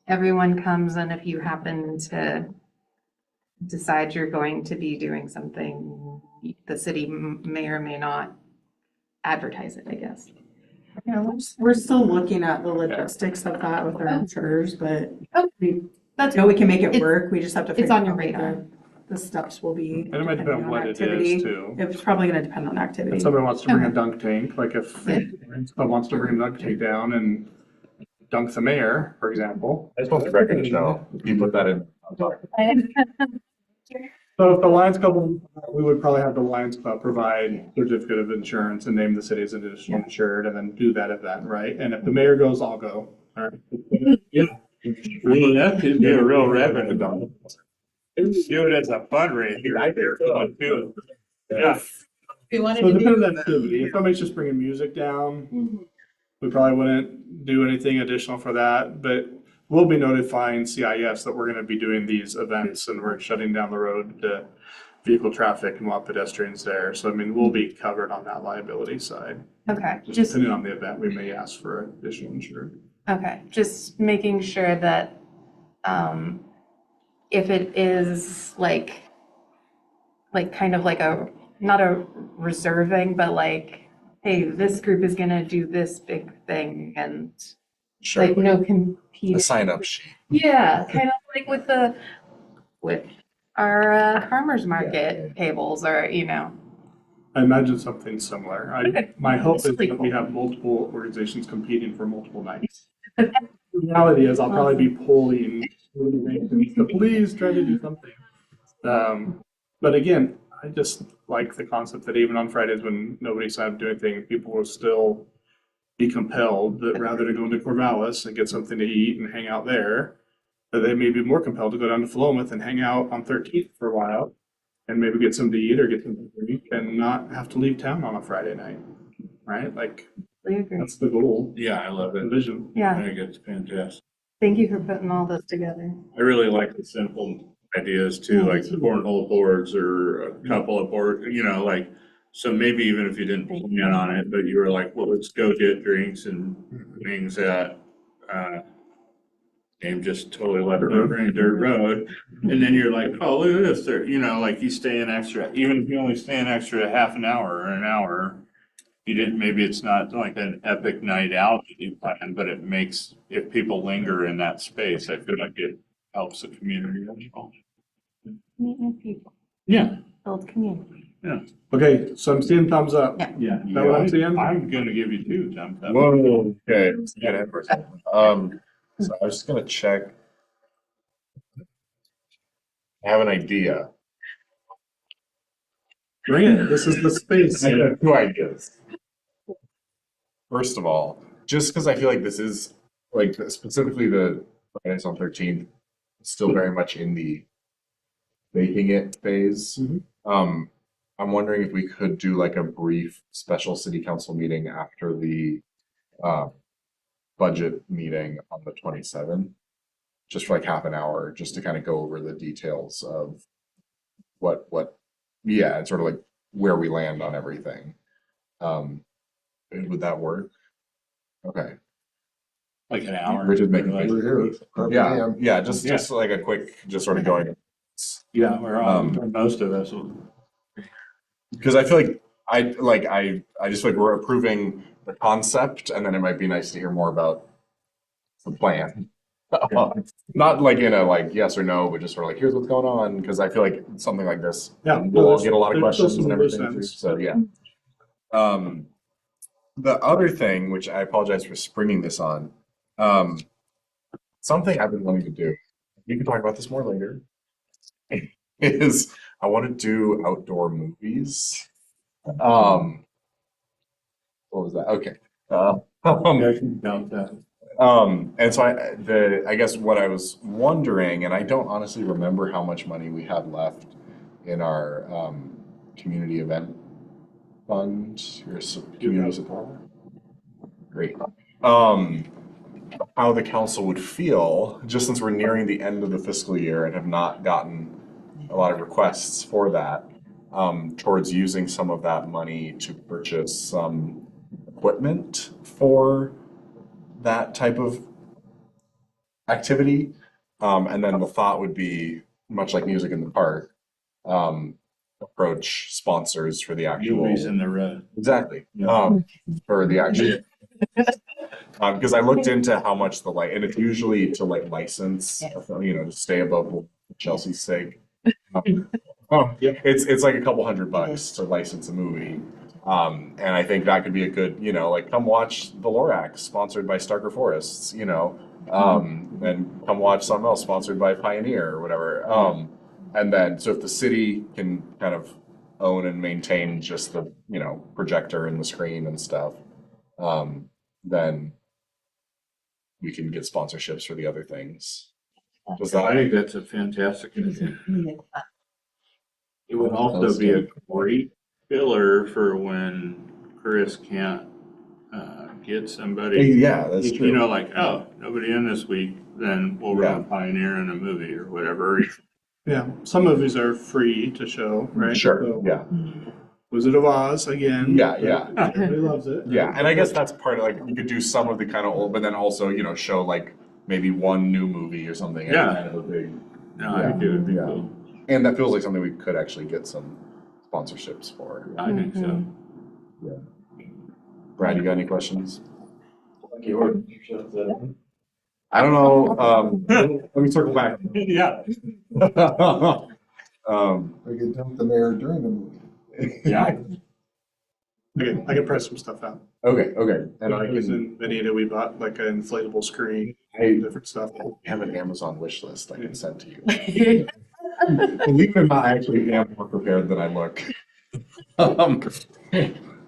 everyone comes, and if you happen to decide you're going to be doing something, the city may or may not advertise it, I guess? Yeah, we're still looking at the logistics of that with our insurers, but That's we can make it work. We just have to It's figure on out your what radar. the steps will be. And it might depend on what it activity. is too. It's probably gonna depend on activity. If somebody wants to bring a dunk tank, like if someone wants to bring a dunk tank down and dunk the mayor, for example. I just want the record to show, you put that in. So if the Lions Club, we would probably have the Lions Club provide certificate of insurance and name the city as an additional insured and then do that event, right? And if the mayor goes, I'll go. All right. Yeah. Well, that could be a real revenue dump. Do it as a fundraiser. I do. Yeah. We wanted So it to depends do on the activity. If somebody's just bringing music down, we probably wouldn't do anything additional for that, but we'll be notifying CIS that we're gonna be doing these events and we're shutting down the road to vehicle traffic and want pedestrians there. So I mean, we'll be covered on that liability side. Okay, Just just, depending on the event, we may ask for additional insurance. okay, just making sure that, if it is like kind of like not a reserving, but like, hey, this group is gonna do this big thing and Sure, like no a competing. sign up sheet. Yeah, kind of like with our farmer's market tables or, I imagine something similar. My hope is That's pretty that we cool. have multiple organizations competing for multiple nights. The reality is I'll probably be polling organizations to please try to do something. But again, I just like the concept that even on Fridays when nobody's out doing anything, people will still be compelled that rather to go into Corvallis and get something to eat and hang out there, that they may be more compelled to go down to Philomath and hang out on 13th for a while and maybe get something to eat or get something to drink and not have to leave town on a Friday night, right? Like, I agree. that's the goal, Yeah, I love the it. vision. I Yeah, think it's fantastic. thank you for putting all this together. I really like the simple ideas too, like the cornhole boards or a couple of boards, like, so maybe even if you didn't plan on it, but you were like, well, let's go get drinks and things at, and just totally let it run dirt road. And then you're like, oh, look at this, there, like you stay an extra, even if you only stay an extra half an hour or an hour, you didn't, maybe it's not like an epic night out that you plan, but it makes, if people linger in that space, I feel like it helps the community as well. Meet new people, Yeah, build community. Okay, so I'm seeing thumbs up. Yeah. yeah. Is that what I'm seeing? I'm gonna give you 2 thumbs up. Whoa, okay. Let's get ahead for a second. So I was just gonna check. I have an idea. Bring it, this is the space. I have 2 ideas. First of all, just because I feel like this is, like, specifically the Fridays on 13th, still very much in the baking it phase. I'm wondering if we could do like a brief special city council meeting after the budget meeting on the 27th, just for like half an hour, just to kind of go over the details of yeah, and sort of like where we land on everything. Would that work? Okay. Like an hour. We're just making Like- We're here. Yeah, just like a quick, just sort of going. Yeah, we're on, most of us will. Because I feel like I just feel like we're approving the concept, and then it might be nice to hear more about the plan. Not like in a like yes or no, but just sort of like here's what's going on. Because I feel like something like this, Yeah. we'll all get a lot of There's still questions some and loose everything. ends. So yeah. The other thing, which I apologize for springing this on, something I've been wanting to do. We can talk about this more later. Is I want to do outdoor movies. What was that? Okay. And so I guess what I was wondering, and I don't honestly remember how much money we have left in our community event fund, your community support. Great. How the council would feel, just since we're nearing the end of the fiscal year and have not gotten a lot of requests for that, towards using some of that money to purchase some equipment for that type of activity. And then the thought would be, much like music in the park, approach sponsors for the actual. Movies in the road. Exactly. Yeah. For the actual Because I looked into how much and it's usually to like license, to stay above Chelsea's sake. Oh, yeah, it's like a couple $100 to license a movie. And I think that could be a good, like come watch The Lorax, sponsored by Starker Forests, and come watch something else sponsored by Pioneer or whatever. And then, so if the city can kind of own and maintain just the, projector and the screen and stuff, then we can get sponsorships for the other things. Does I that, think that's a fantastic idea. It would also be a great filler for when Chris can't get somebody. yeah, that's true. Like, oh, nobody in this week, then we'll run Pioneer in a movie or whatever. Yeah, some movies are free to show, right? Sure, So, yeah. Wizard of Oz again. Yeah, yeah. Everybody loves it. Yeah, and I guess that's part of, like, you could do some of the kind of old, but then also, show like maybe one new movie or something. As Yeah. kind of a big, No, I think it would be yeah. cool. And that feels like something we could actually get some sponsorships for. I think so. Yeah. Brad, you got any questions? I don't know. Let me circle back. Yeah. I could dump the mayor during the movie. Yeah. I can press some stuff out. Okay. And I It was can. in Veneta, we bought like an inflatable screen, different stuff. I have an Amazon wish list I can send to you. Believe it or not, I actually am more prepared than I look.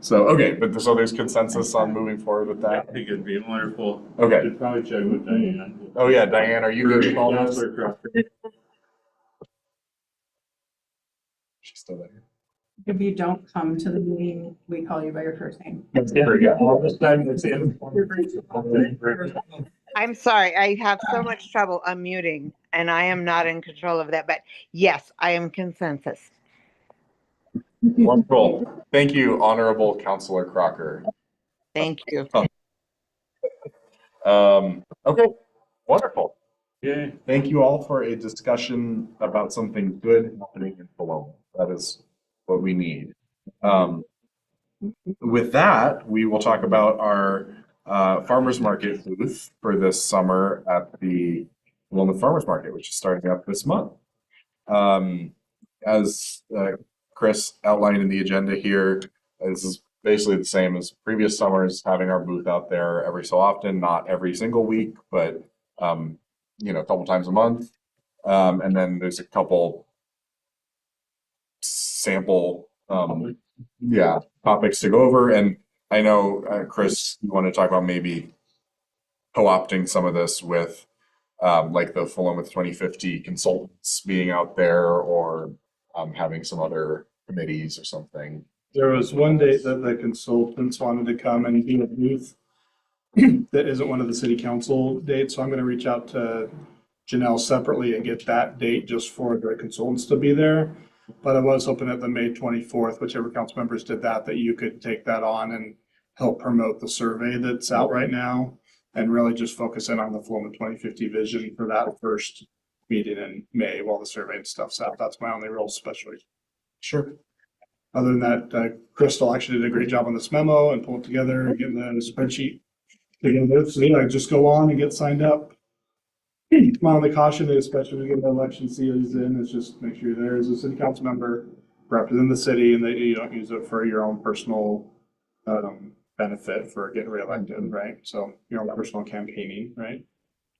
So, okay, but so there's consensus on moving forward with I that? think it'd be wonderful. Okay. Should probably check with Diane. Oh, yeah, Diane, are you good with all this? Counselor Crocker. She's still there. If you don't come to the meeting, we call you by your first name. Yeah. All this time it's in. I'm sorry, I have so much trouble unmuting and I am not in control of that, but yes, I am consensus. Wonderful. Thank you, Honorable Counselor Crocker. Thank you. Okay, wonderful. Yeah. Thank you all for a discussion about something good happening in Paloma. That is what we need. With that, we will talk about our farmers market booth for this summer at the Paloma Farmers Market, which is starting up this month. As Chris outlined in the agenda here, this is basically the same as previous summers, having our booth out there every so often, not every single week, but a couple times a month. And then there's a couple sample topics to go over. And I know, Chris, you want to talk about maybe co-opting some of this with like the Philomath 2050 consultants being out there, or having some other committees or something. There was one date that the consultants wanted to come and be a booth that isn't one of the city council dates, so I'm gonna reach out to Janelle separately and get that date just for the consultants to be there. But I was hoping at the May 24th, whichever council members did that you could take that on and help promote the survey that's out right now and really just focus in on the Philomath 2050 vision for that first meeting in May while the survey and stuff's out. That's my only real special. Sure. Other than that, Crystal actually did a great job on this memo and pulled it together and getting the spreadsheet together. So yeah, just go on and get signed up. My only caution, especially when we get the election season, is just make sure you're there as a city council member, represent the city, and that you don't use it for your own personal benefit for getting reelected, right? So your own personal campaigning, right?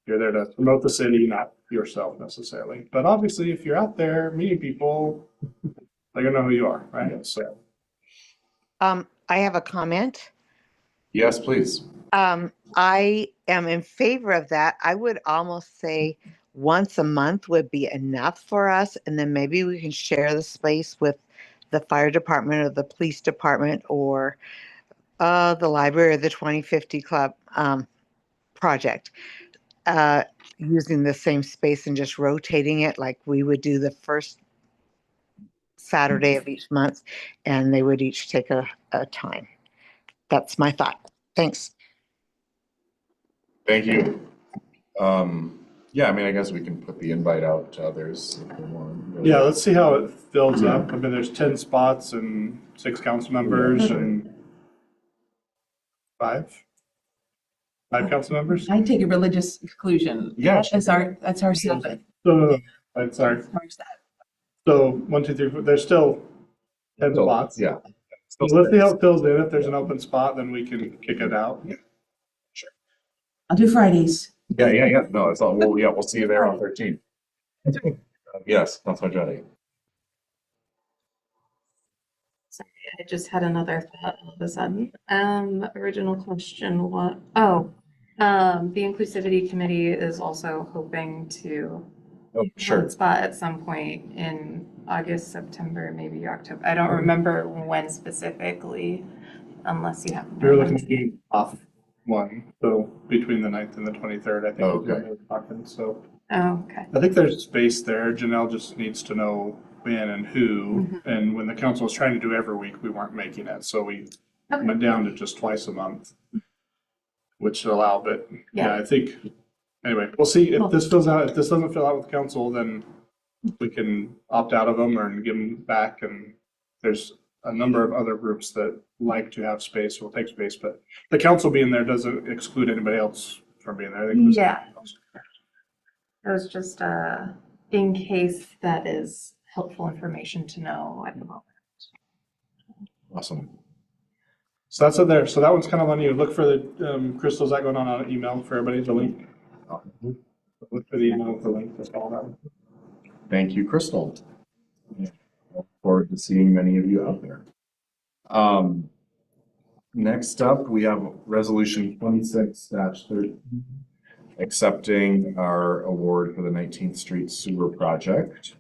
You're there to promote the city, not yourself necessarily. But obviously, if you're out there meeting people, they're gonna know who you are, right? So. I have a comment. Yes, please. I am in favor of that. I would almost say once a month would be enough for us, and then maybe we can share the space with the fire department or the police department or the library or the 2050 Club project, using the same space and just rotating it like we would do the first Saturday of each month, and they would each take a time. That's my thought. Thanks. Thank you. Yeah, I mean, I guess we can put the invite out to others if we want. Yeah, let's see how it fills up. I mean, there's 10 spots and 6 council members and 5. 5 council members? I take a religious conclusion. Yeah. That's our Sabbath. So, I'm sorry. Marks that. So 1, 2, 3, 4, there's still 10 spots. Yeah. So let's see how it fills in. If there's an open spot, then we can kick it out. I'll do Fridays. Yeah. No, it's all, we'll see you there on 13. Yes, Councilman Johnny. Sorry, I just had another thought all of a sudden. Original question, the inclusivity committee is also hoping to Oh, sure. spot at some point in August, September, maybe October. I don't remember when specifically, unless you have. You're looking to do off one, so between the 9th and the 23rd, I think. Oh, is when okay. we're talking. So Oh, okay. I think there's space there. Janelle just needs to know when and who. And when the council was trying to do every week, we weren't making it. So we went down to just twice a month, which should allow, but yeah, I think, anyway, we'll see if this fills out. If this doesn't fill out with council, then we can opt out of them or give them back. And there's a number of other groups that like to have space, will take space, but the council being there doesn't exclude anybody else from being there. I think Yeah. It was just in case that is helpful information to know at the moment. Awesome. So that's it there. So that one's kind of on you. Look for the, Crystal's that going on email for everybody, the link. Look for the email with the link, that's all that. Thank you, Crystal. Look forward to seeing many of you out there. Next up, we have Resolution 26-13, accepting our award for the 19th Street Sewer Project.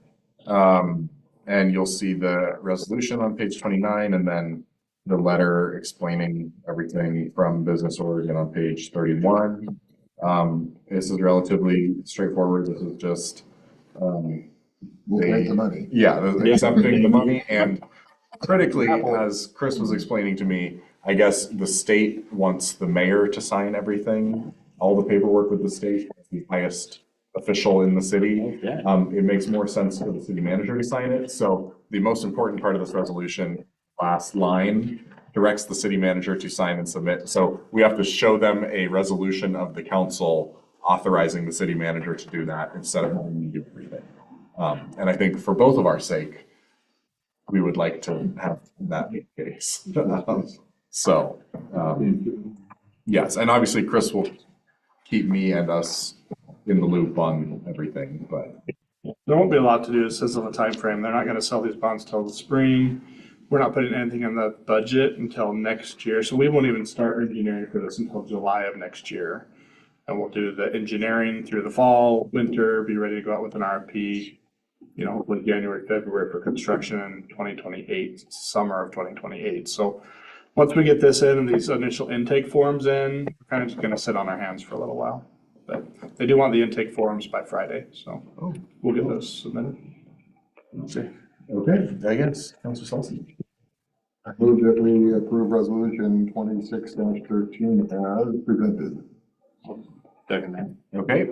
And you'll see the resolution on page 29 and then the letter explaining everything from Business Oregon on page 31. This is relatively straightforward. This is just We'll take the money. yeah, accepting the money, and critically, as Chris was explaining to me, I guess the state wants the mayor to sign everything, all the paperwork with the state, the highest official in the city. It makes more sense for the city manager to sign it. So the most important part of this resolution, last line, directs the city manager to sign and submit. So we have to show them a resolution of the council authorizing the city manager to do that instead of having to do everything. And I think for both of our sake, we would like to have that be the case. Yes, and obviously Chris will keep me and us in the loop on everything, but. There won't be a lot to do. It says on the time frame. They're not going to sell these bonds till the spring. We're not putting anything in the budget until next year. So we won't even start engineering for this until July of next year. And we'll do the engineering through the fall, winter, be ready to go out with an RFP, with January, February for construction in 2028, summer of 2028. So once we get this in and these initial intake forms in, we're kind of just going to sit on our hands for a little while. But they do want the intake forms by Friday, so we'll get those submitted. Let's see. Okay, I guess, Councilor Salson. I move that we approve resolution 26-13 as presented. Second that. Okay,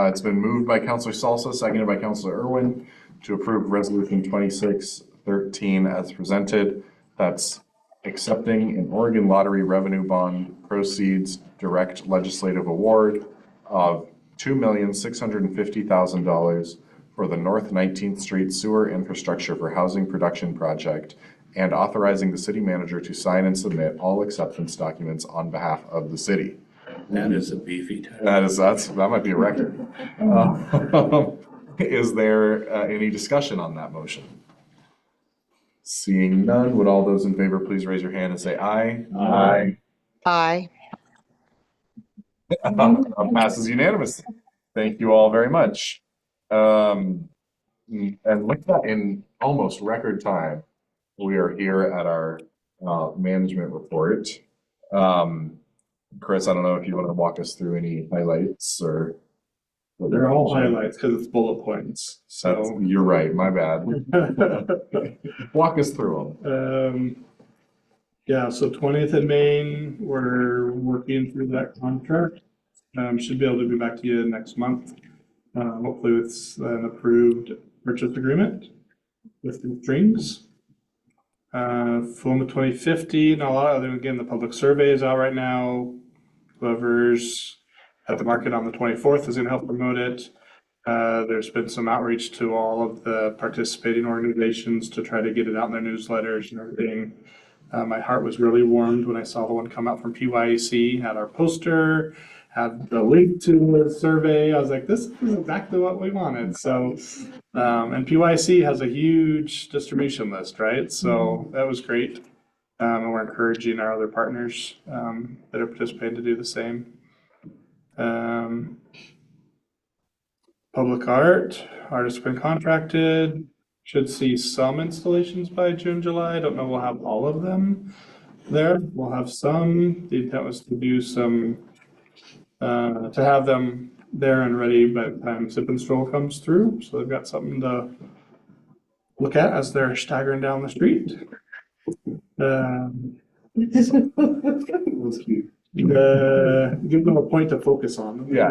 it's been moved by Councilor Salsa, seconded by Councilor Irwin to approve resolution 26-13 as presented. That's accepting an Oregon Lottery revenue bond proceeds direct legislative award of $2,650,000 for the North 19th Street Sewer Infrastructure for Housing Production Project, and authorizing the city manager to sign and submit all acceptance documents on behalf of the city. That is a beefy title. That might be a record. Is there any discussion on that motion? Seeing none, would all those in favor please raise your hand and say aye? Aye. Aye. Passes unanimously. Thank you all very much. And with that, in almost record time, we are here at our management report. Chris, I don't know if you want to walk us through any highlights or. They're all highlights because it's bullet points. So you're right, my bad. Walk us through them. Yeah, so 20th and Main, we're working through that contract. Should be able to be back to you next month. Hopefully with an approved purchase agreement with the strings. Philoma 2050, and a lot of other, again, the public survey is out right now. whoever's at the market on the 24th is going to help promote it. There's been some outreach to all of the participating organizations to try to get it out in their newsletters and everything. My heart was really warmed when I saw the one come out from PYAC, had our poster, had the link to the survey. I was like, this is exactly what we wanted. So, and PYAC has a huge distribution list, right? So that was great. And we're encouraging our other partners that are participating to do the same. Public art, artists have been contracted. Should see some installations by June, July. I don't know we'll have all of them there. We'll have some. The intent was to do some, to have them there and ready by the time Sip and Stroll comes through. So they've got something to look at as they're staggering down the street. That's cute. Give them a point to focus on. Yeah.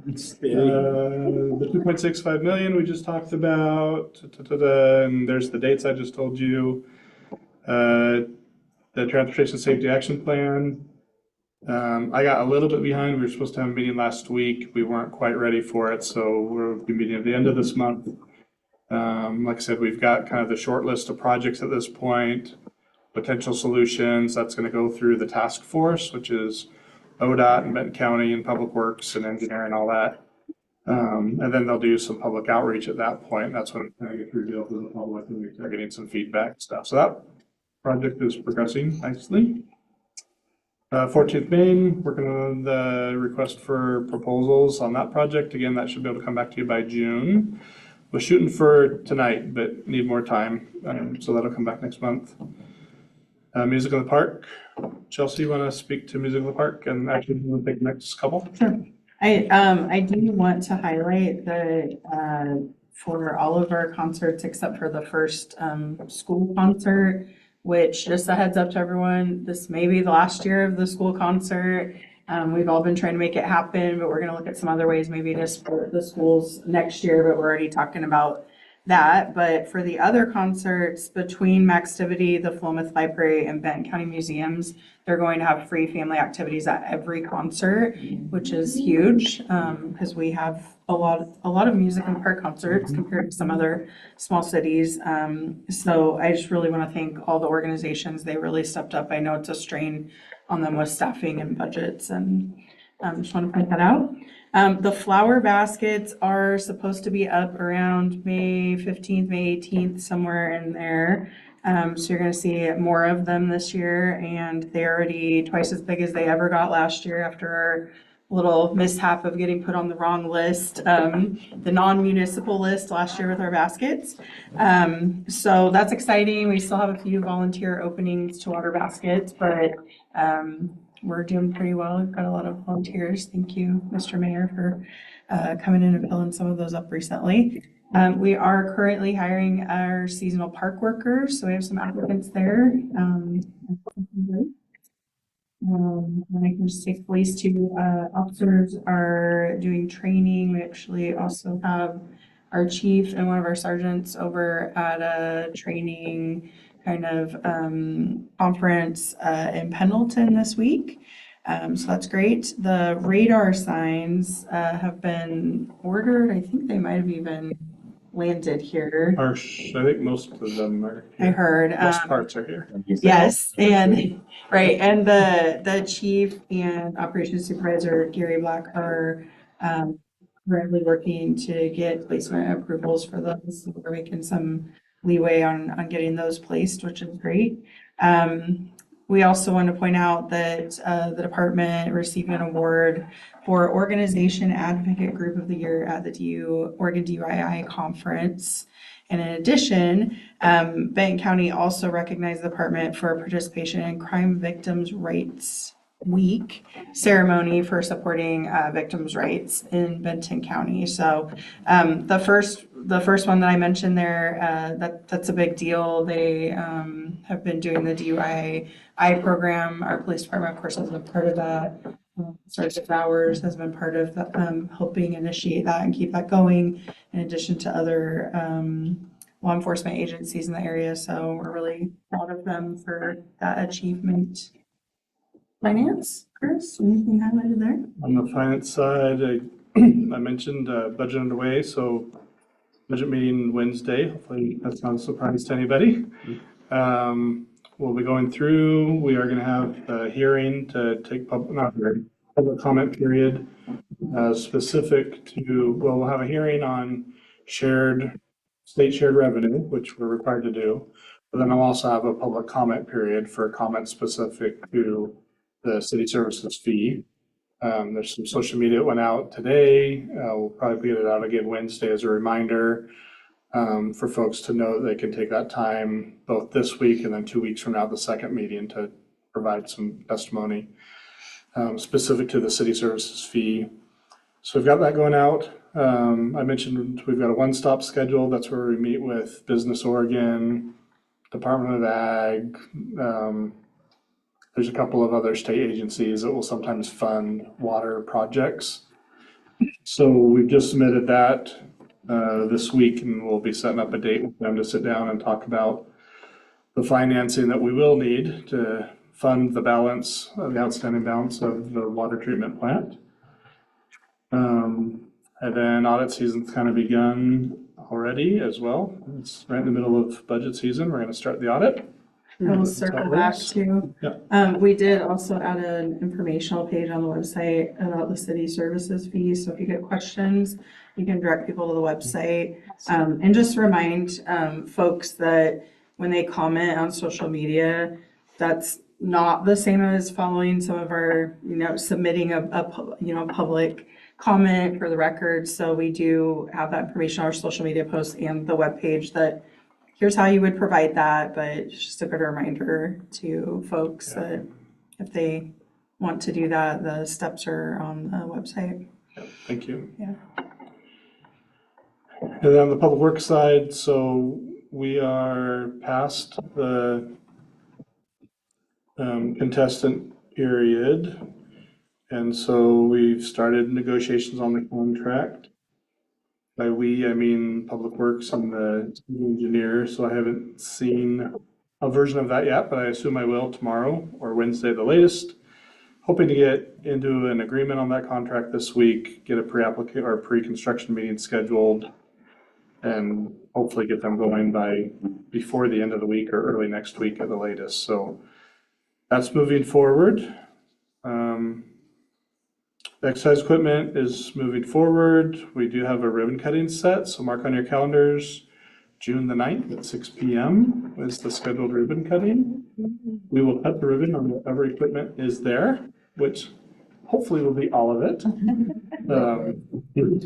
The 2.65 million we just talked about, and there's the dates I just told you. The Transportation Safety Action Plan. I got a little bit behind. We were supposed to have a meeting last week. We weren't quite ready for it, so we'll be meeting at the end of this month. Like I said, we've got kind of the short list of projects at this point, potential solutions. That's going to go through the task force, which is ODOT and Benton County and Public Works and Engineering and all that. And then they'll do some public outreach at that point. That's when it gets revealed to the public and we start getting some feedback and stuff. So that project is progressing nicely. 14th Main, working on the request for proposals on that project. Again, that should be able to come back to you by June. We're shooting for tonight, but need more time. So that'll come back next month. Music in the Park. Chelsea, you want to speak to Music in the Park and actually we'll take the next couple? Sure. I do want to highlight that for all of our concerts except for the first school concert, which just a heads up to everyone, this may be the last year of the school concert. We've all been trying to make it happen, but we're going to look at some other ways maybe to support the schools next year, but we're already talking about that. But for the other concerts between Maxtivity, the Philomath Library, and Benton County Museums, they're going to have free family activities at every concert, which is huge because we have a lot of music in the park concerts compared to some other small cities. So I just really want to thank all the organizations. They really stepped up. I know it's a strain on them with staffing and budgets, and just want to point that out. The flower baskets are supposed to be up around May 15th, May 18th, somewhere in there. So you're going to see more of them this year, and they're already twice as big as they ever got last year after our little mishap of getting put on the wrong list, the non-municipal list last year with our baskets. So that's exciting. We still have a few volunteer openings to water baskets, but we're doing pretty well. We've got a lot of volunteers. Thank you, Mr. Mayor, for coming in and filling some of those up recently. We are currently hiring our seasonal park workers, so we have some applicants there. And I can just take police to officers are doing training. We actually also have our chief and one of our sergeants over at a training kind of conference in Pendleton this week. So that's great. The radar signs have been ordered. I think they might have even landed here. I think most of them are here. I heard. Most parts are here. Yes, and right, and the chief and operations supervisor, Gary Black, are currently working to get placement approvals for those. So we're making some leeway on getting those placed, which is great. We also want to point out that the department received an award for Organization Advocate Group of the Year at the Oregon DUII Conference. And in addition, Benton County also recognized the department for participation in Crime Victims' Rights Week ceremony for supporting victims' rights in Benton County. So the first one that I mentioned there, that's a big deal. They have been doing the DUI program. Our police department, of course, has been part of that. Sergeant Bowers has been part of helping initiate that and keep that going, in addition to other law enforcement agencies in the area. So we're really proud of them for that achievement. Finance, Chris, anything highlighted there? On the finance side, I mentioned budget underway, so budget meeting Wednesday. Hopefully that's not a surprise to anybody. We'll be going through, we are gonna have a hearing to take public comment period, specific to, well, we'll have a hearing on state shared revenue, which we're required to do. But then I'll also have a public comment period for comments specific to the city services fee. There's some social media that went out today. We'll probably get it out again Wednesday as a reminder for folks to know that they can take that time both this week and then 2 weeks from now, the second meeting, to provide some testimony specific to the city services fee. So we've got that going out. I mentioned we've got a one-stop schedule. That's where we meet with Business Oregon, Department of Ag. There's a couple of other state agencies that will sometimes fund water projects. So we've just submitted that this week, and we'll be setting up a date with them to sit down and talk about the financing that we will need to fund the balance, the outstanding balance of the water treatment plant. And then audit season's kind of begun already as well. It's right in the middle of budget season. We're gonna start the audit. We'll circle back to. Yeah. We did also add an informational page on the website about the city services fees. So if you get questions, you can direct people to the website. And just remind folks that when they comment on social media, that's not the same as following some of our, submitting a public comment for the record. So we do have that information on our social media posts and the webpage that here's how you would provide that, but it's just a good reminder to folks that if they want to do that, the steps are on the website. Thank you. Yeah. And then on the public works side, so we are past the contestant period. And so we've started negotiations on the contract. By we, I mean Public Works and the engineer, so I haven't seen a version of that yet, but I assume I will tomorrow or Wednesday the latest. Hoping to get into an agreement on that contract this week, get a pre-construction meeting scheduled, and hopefully get them going before the end of the week or early next week at the latest. So that's moving forward. Exercise equipment is moving forward. We do have a ribbon cutting set, so mark on your calendars. June the 9th at 6 p.m. is the scheduled ribbon cutting. We will cut the ribbon on whatever equipment is there, which hopefully will be all of it.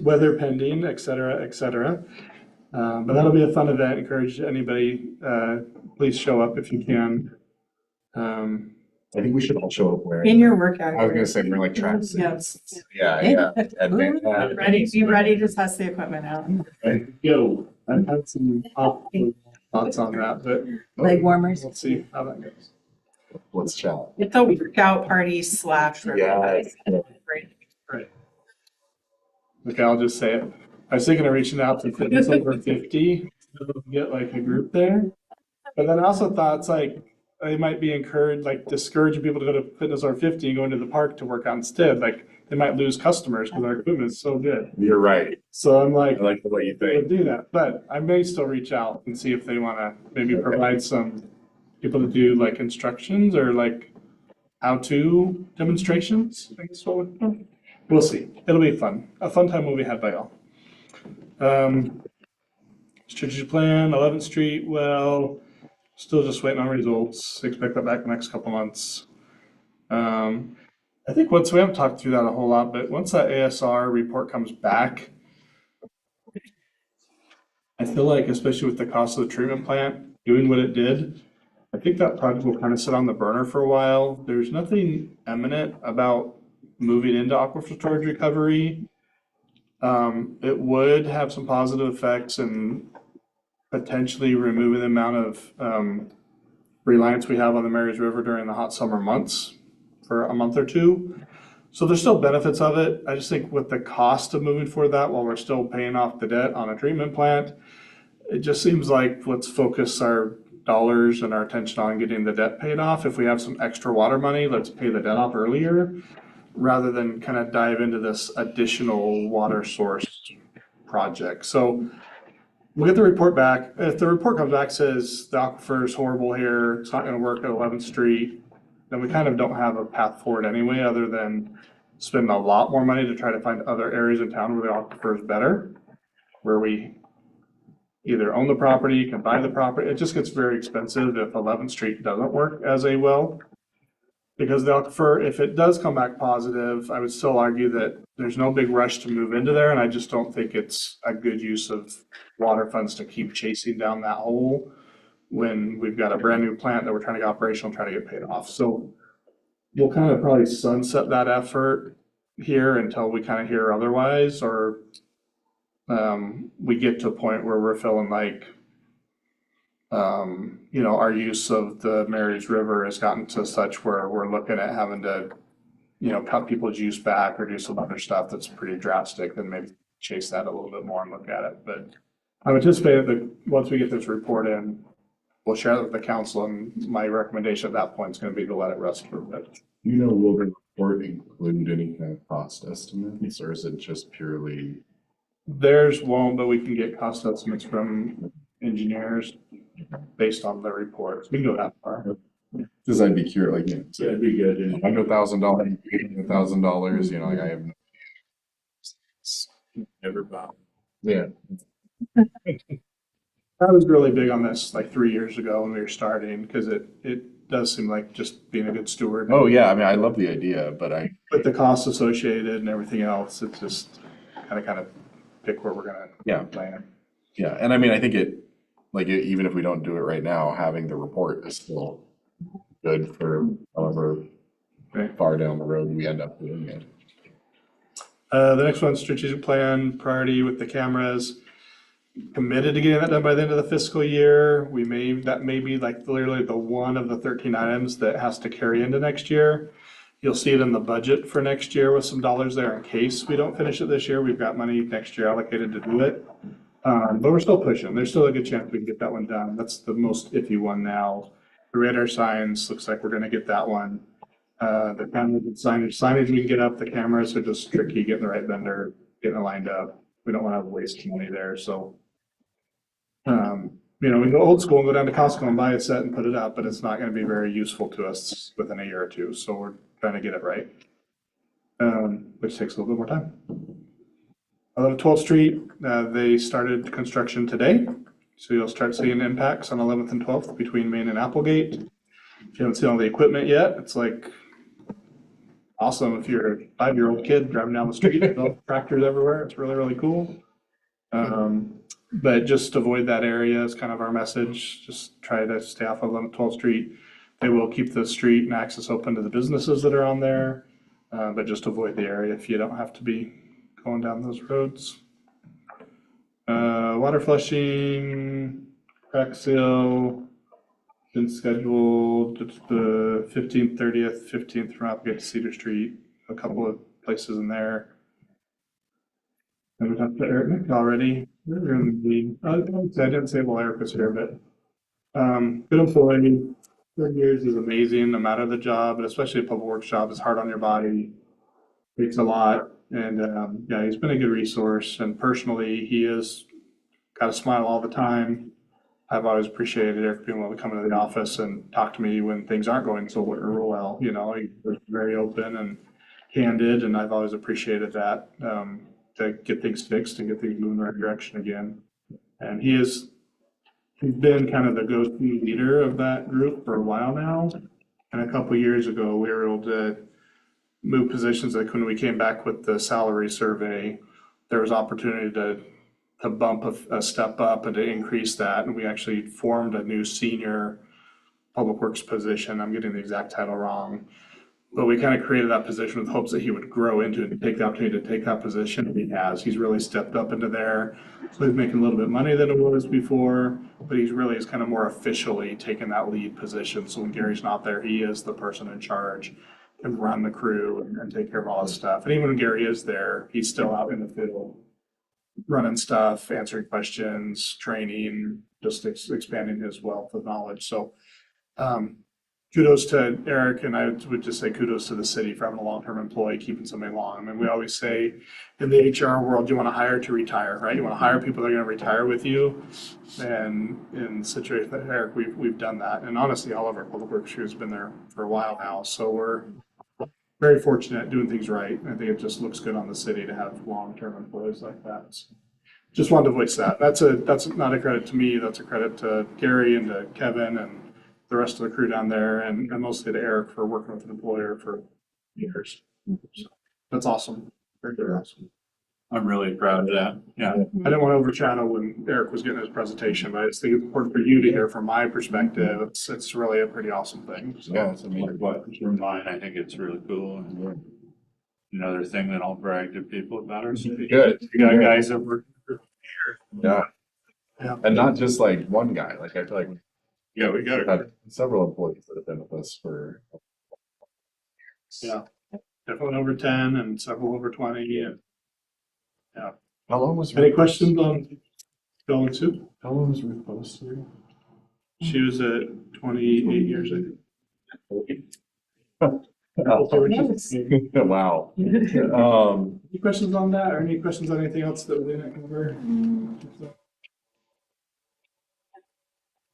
Weather pending, et cetera, et cetera. But that'll be a fun event. Encourage anybody, please show up if you can. I think we should all show up wearing. In your workout. I was gonna say we're like track Yes. suits. Yeah. Be ready to test the equipment out. Go. I've had some thoughts on that, but Leg warmers. we'll see how that goes. Let's chat. It's a workout party / Yes. Right. Okay, I'll just say it. I was thinking of reaching out to fitness over 50, to get like a group there. But then I also thought it's like, they might be discouraging people to go to fitness over 50 and go into the park to work out instead. Like, they might lose customers because our equipment is so good. You're right. So I'm like, I like the way you we'll think. do that. But I may still reach out and see if they want to maybe provide some people to do like instructions or like how-to demonstrations. I guess we'll see. It'll be fun. A fun time will be had by all. Strategic plan, 11th Street, well, still just waiting on results. Expect that back in the next couple months. I think we haven't talked through that a whole lot, but once that ASR report comes back, I feel like, especially with the cost of the treatment plant doing what it did, I think that project will kind of sit on the burner for a while. There's nothing imminent about moving into aquifer storage recovery. It would have some positive effects and potentially removing the amount of reliance we have on the Marys River during the hot summer months for a month or two. So there's still benefits of it. I just think with the cost of moving forward that while we're still paying off the debt on a treatment plant, it just seems like let's focus our dollars and our attention on getting the debt paid off. If we have some extra water money, let's pay the debt off earlier, rather than kind of dive into this additional water source project. So we'll get the report back. If the report comes back, says the aquifer is horrible here, it's not gonna work at 11th Street, then we kind of don't have a path forward anyway, other than spend a lot more money to try to find other areas in town where the aquifer is better, where we either own the property, can buy the property. It just gets very expensive if 11th Street doesn't work as a well. Because the aquifer, if it does come back positive, I would still argue that there's no big rush to move into there, and I just don't think it's a good use of water funds to keep chasing down that hole when we've got a brand new plant that we're trying to get operational and try to get paid off. So we'll kind of probably sunset that effort here until we kind of hear otherwise, or we get to a point where we're feeling like our use of the Marys River has gotten to such where we're looking at having to, cut people's use back or do some other stuff that's pretty drastic, then maybe chase that a little bit more and look at it. But I would anticipate that once we get this report in, we'll share it with the council, and my recommendation at that point is going to be to let it rest for a bit. Will the report include any kind of cost estimates, or is it just purely? Theirs won't, but we can get cost estimates from engineers based on the reports. We can go that far. Because I'd be curious, Yeah, it'd be good. $100,000, $100,000, like I have. Never bought. Yeah. I was really big on this like 3 years ago when we were starting, because it does seem like just being a good steward. Oh, yeah, I mean, I love the idea, but With the costs associated and everything else, it's just kind of pick where we're gonna land. Yeah, and I mean, I think even if we don't do it right now, having the report is still good for however far down the road we end up doing it. The next one, strategic plan priority with the cameras. Committed to getting that done by the end of the fiscal year. That may be like literally the one of the 13 items that has to carry into next year. You'll see it in the budget for next year with some dollars there in case we don't finish it this year. We've got money next year allocated to do it. But we're still pushing. There's still a good chance we can get that one done. That's the most iffy one now. The radar signs, looks like we're gonna get that one. The cameras and signage we can get up, the cameras are just tricky, getting the right vendor, getting it lined up. We don't wanna have waste money there, so. We can go old school and go down to Costco and buy a set and put it up, but it's not gonna be very useful to us within a year or two, so we're trying to get it right. Which takes a little bit more time. 12th Street, they started construction today, so you'll start seeing impacts on 11th and 12th between Main and Applegate. If you haven't seen all the equipment yet, it's like awesome if you're a 5-year-old kid driving down the street, tractors everywhere. It's really, really cool. But just avoid that area is kind of our message. Just try to stay off of 12th Street. They will keep the street and access open to the businesses that are on there, but just avoid the area if you don't have to be going down those roads. Water flushing, crack seal, been scheduled. It's the 15th, 30th, 15th from Applegate to Cedar Street, a couple of places in there. And we talked to Eric already. I didn't say while Eric was here, but good employee. 30 years is amazing, no matter the job, but especially a public works job is hard on your body. Takes a lot. And he's been a good resource. And personally, he has got a smile all the time. I've always appreciated Eric being able to come into the office and talk to me when things aren't going so well. He was very open and candid, and I've always appreciated that. To get things fixed and get things moving in the right direction again. And he's been kind of the go-to leader of that group for a while now. And a couple of years ago, we were able to move positions. Like when we came back with the salary survey, there was opportunity to bump a step up and to increase that. And we actually formed a new senior public works position. I'm getting the exact title wrong. But we kind of created that position with hopes that he would grow into it and take the opportunity to take that position. And he has. He's really stepped up into there. So he's making a little bit of money than it was before, but he's really is kind of more officially taken that lead position. So when Gary's not there, he is the person in charge and run the crew and take care of all this stuff. And even when Gary is there, he's still out in the field running stuff, answering questions, training, just expanding his wealth of knowledge. So kudos to Eric, and I would just say kudos to the city for having a long-term employee, keeping somebody long. I mean, we always say in the HR world, you want to hire to retire, right? You want to hire people that are going to retire with you. And in situations like Eric, we've done that. And honestly, all of our public works crew has been there for a while now. So we're very fortunate doing things right. I think it just looks good on the city to have long-term employees like that. So just wanted to voice that. That's not a credit to me. That's a credit to Gary and to Kevin and the rest of the crew down there, and mostly to Eric for working with an employer for years. So that's awesome. Very, very awesome. I'm really proud of that. Yeah. I didn't want to overshadow when Eric was getting his presentation, but I just think it's important for you to hear from my perspective. It's really a pretty awesome thing. So. Yeah, it's amazing. What from mine, I think it's really cool. And another thing that I'll brag to people about our city. Good. You got guys that work for Yeah. Yeah. And not just like one guy. Like I feel like yeah, we got we've had several employees that have been with us for. Yeah. Definitely over 10 and several over 20. And yeah. How long was Any Ruth? questions on Bill and Sue? How long was Ruth post here? She was at 28 years, I think. Wow. Any questions on that or any questions on anything else that we didn't cover?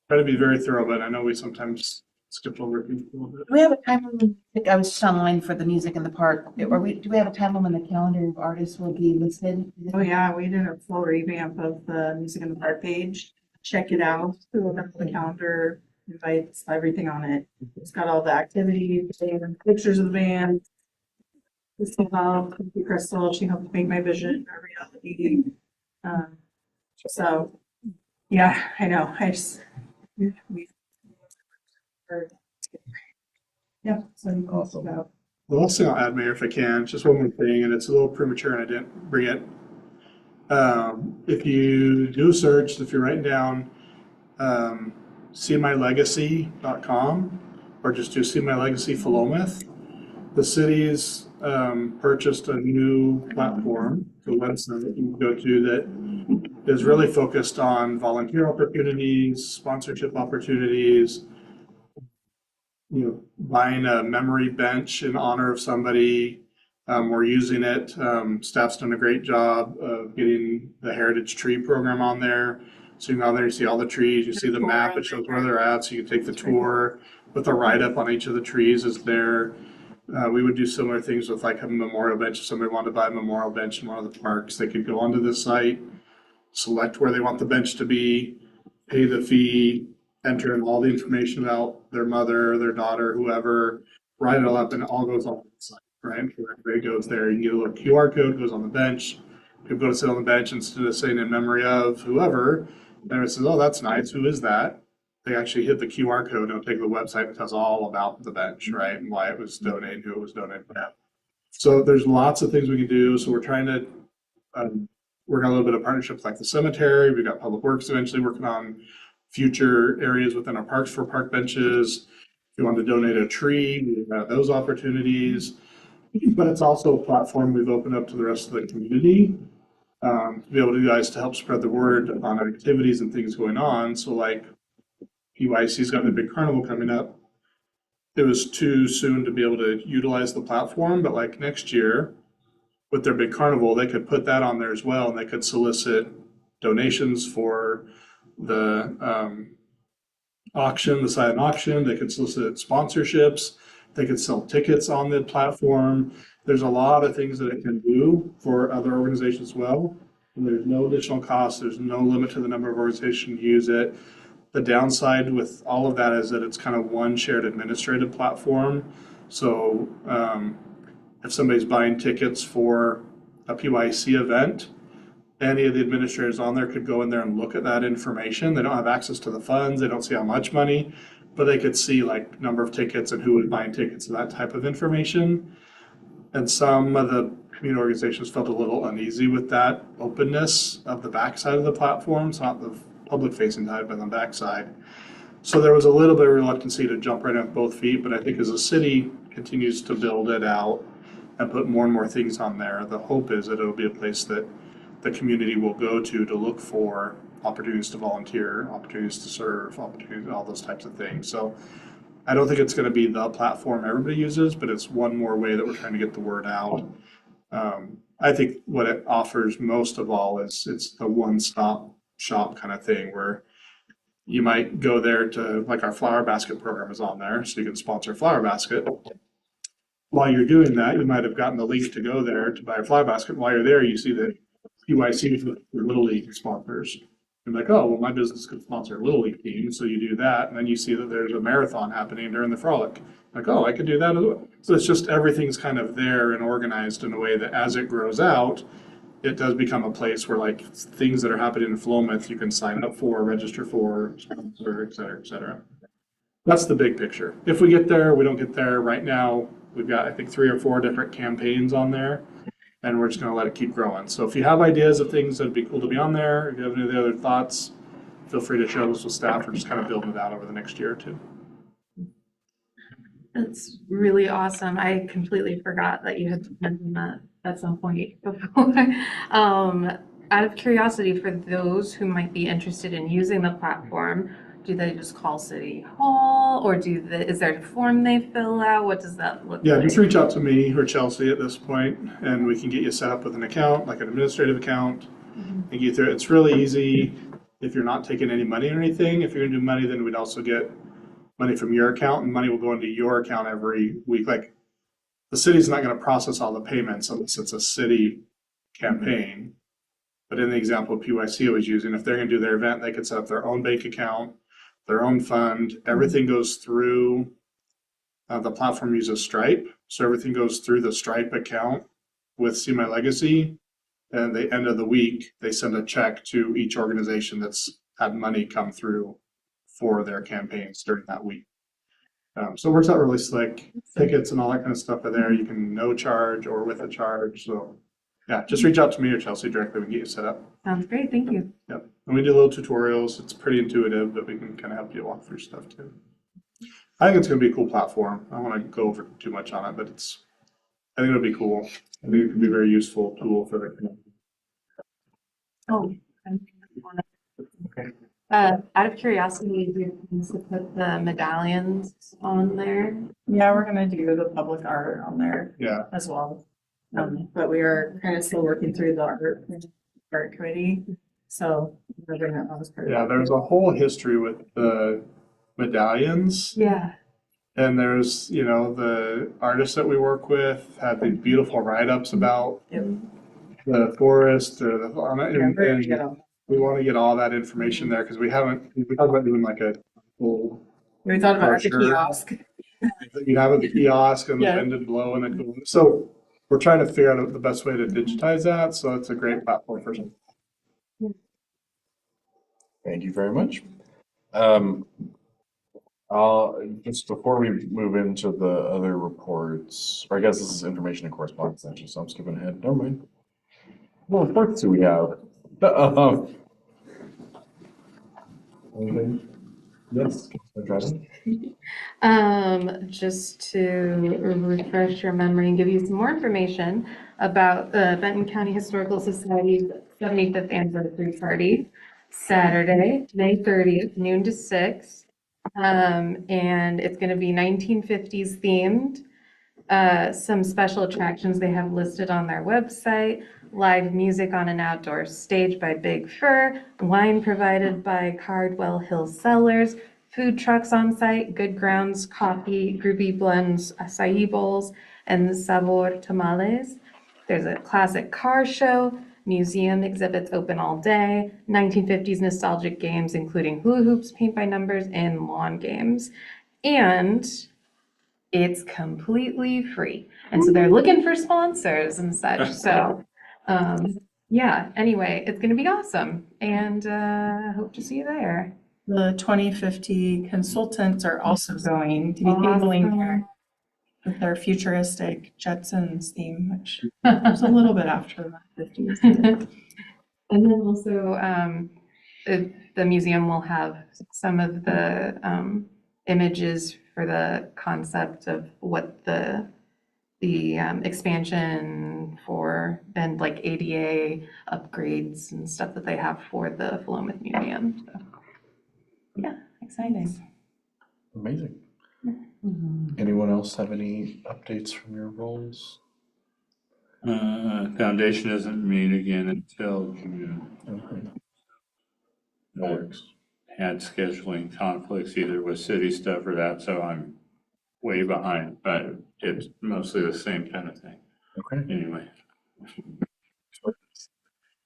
Try to be very thorough, but I know we sometimes skip over things a little bit. Do we have a time limit? I was just online for the music in the park. Do we have a time limit when the calendar of artists will be listed? Oh, yeah, we did a full revamp of the Music in the Park page. Check it out. The calendar invites everything on it. It's got all the activities, pictures of the band. Crystal helped, Crystal, she helped make my vision a reality. So, yeah, I know, yeah, so Awesome. The last thing I'll add, Mayor, if I can, just one more thing, and it's a little premature and I didn't bring it. If you do a search, if you're writing down seemylegacy.com or just do See My Legacy Philomath, the city's purchased a new platform, a website that you can go to that is really focused on volunteer opportunities, sponsorship opportunities, buying a memory bench in honor of somebody. We're using it. Staff's done a great job of getting the Heritage Tree Program on there. So you can go on there, you see all the trees, you see the map, it shows where they're at, so you can take the tour with a write-up on each of the trees is there. We would do similar things with like a memorial bench. If somebody wanted to buy a memorial bench in one of the parks, they could go onto this site, select where they want the bench to be, pay the fee, enter in all the information about their mother, their daughter, whoever, write it all up, and it all goes on the site, right? Everybody goes there. You can get a little QR code, goes on the bench. People go to sit on the bench instead of saying in memory of whoever. Then it says, oh, that's nice. Who is that? They actually hit the QR code and it'll take the website and tells all about the bench, right? And why it was donated, who it was donated by. So there's lots of things we can do. So we're trying to work on a little bit of partnerships like the cemetery. We've got Public Works eventually working on future areas within our parks for park benches. If you want to donate a tree, we've got those opportunities. But it's also a platform we've opened up to the rest of the community to be able to guys to help spread the word on activities and things going on. So like PYC's got the big carnival coming up. It was too soon to be able to utilize the platform, but like next year with their big carnival, they could put that on there as well, and they could solicit donations for the auction, the silent auction. They could solicit sponsorships. They could sell tickets on the platform. There's a lot of things that it can do for other organizations as well. And there's no additional cost. There's no limit to the number of organizations who use it. The downside with all of that is that it's kind of one shared administrative platform. So if somebody's buying tickets for a PYC event, any of the administrators on there could go in there and look at that information. They don't have access to the funds. They don't see how much money, but they could see like number of tickets and who was buying tickets and that type of information. And some of the community organizations felt a little uneasy with that openness of the backside of the platform. It's not the public facing side, but on the backside. So there was a little bit of reluctancy to jump right on both feet, but I think as the city continues to build it out and put more and more things on there, the hope is that it'll be a place that the community will go to look for opportunities to volunteer, opportunities to serve, opportunities, all those types of things. So I don't think it's going to be the platform everybody uses, but it's one more way that we're trying to get the word out. I think what it offers most of all is it's the one-stop shop kind of thing where you might go there to, like our flower basket program is on there, so you can sponsor a flower basket. While you're doing that, you might have gotten the link to go there to buy a flower basket. While you're there, you see that PYC for Little League sponsors. You're like, oh, well, my business could sponsor a Little League team, so you do that, and then you see that there's a marathon happening during the frolic. Like, oh, I could do that as well. So it's just everything's kind of there and organized in a way that as it grows out, it does become a place where like things that are happening in Philomath, you can sign up for, register for, sponsor, et cetera, et cetera. That's the big picture. If we get there, we don't get there right now. We've got, I think, 3 or 4 different campaigns on there, and we're just going to let it keep growing. So if you have ideas of things that'd be cool to be on there, if you have any other thoughts, feel free to share those with staff. We're just kind of building it out over the next year or two. That's really awesome. I completely forgot that you had mentioned that at some point before. Out of curiosity, for those who might be interested in using the platform, do they just call City Hall, or is there a form they fill out? What does that look like? Yeah, just reach out to me or Chelsea at this point, and we can get you set up with an account, like an administrative account, and get through it. It's really easy if you're not taking any money or anything. If you're gonna do money, then we'd also get money from your account, and money will go into your account every week. Like, the city's not gonna process all the payments unless it's a city campaign. But in the example PYC was using, if they're gonna do their event, they could set up their own bank account, their own fund. Everything goes through, the platform uses Stripe. So everything goes through the Stripe account with See My Legacy. And at the end of the week, they send a check to each organization that's had money come through for their campaigns during that week. So it works out really slick. Tickets and all that kind of stuff are there. You can no charge or with a charge. So yeah, just reach out to me or Chelsea directly. We can get you set up. Sounds great. Thank you. Yep. And we do little tutorials. It's pretty intuitive, but we can kind of help you walk through stuff too. I think it's going to be a cool platform. I don't want to go over too much on it, but I think it'll be cool. I think it can be a very useful tool for the community. Oh, Okay. out of curiosity, do you want to put the medallions on there? Yeah, we're gonna do the public art on there Yeah. as well. But we are kind of still working through the art committee, so we're bringing that on as part of Yeah, that. there's a whole history with the medallions. Yeah. And there's, the artists that we work with had these beautiful write-ups about Yep. the forest or the fauna. Yeah, And, we're gonna and get on. we want to get all that information there because we talked about doing like a full, We thought about the brochure. kiosk. you have at the kiosk and the Yeah. wind and blow and the, so we're trying to figure out the best way to digitize that. So it's a great platform for some. Thank you very much. Just before we move into the other reports, or I guess this is information and correspondence actually, so I'm skipping ahead. Never mind. What reports do we have? Anything? Yes. Just to refresh your memory and give you some more information about the Benton County Historical Society's 75th anniversary party, Saturday, May 30th, noon to 6. And it's going to be 1950s themed. Some special attractions they have listed on their website: live music on an outdoor stage by Big Fur, wine provided by Cardwell Hill Cellars, food trucks on site, Good Grounds Coffee, Groovy Blends, acai bowls, and Sabor Tamales. There's a classic car show, museum exhibits open all day, 1950s nostalgic games, including hula hoops, paint by numbers, and lawn games. And it's completely free. And so they're looking for sponsors and such. So, yeah, anyway, it's going to be awesome. And hope to see you there. The 2050 consultants are also going to be tabling there with their futuristic Jetsons theme, which is a little bit after the 50s. And then also, the museum will have some of the images for the concept of what the the expansion for, and like ADA upgrades and stuff that they have for the Philomath Museum. So, yeah, exciting. Amazing. Anyone else have any updates from your roles? Foundation doesn't meet again until June. Okay. I That works. had scheduling conflicts either with city stuff or that, so I'm way behind, but it's mostly the same kind of thing. Okay. Anyway.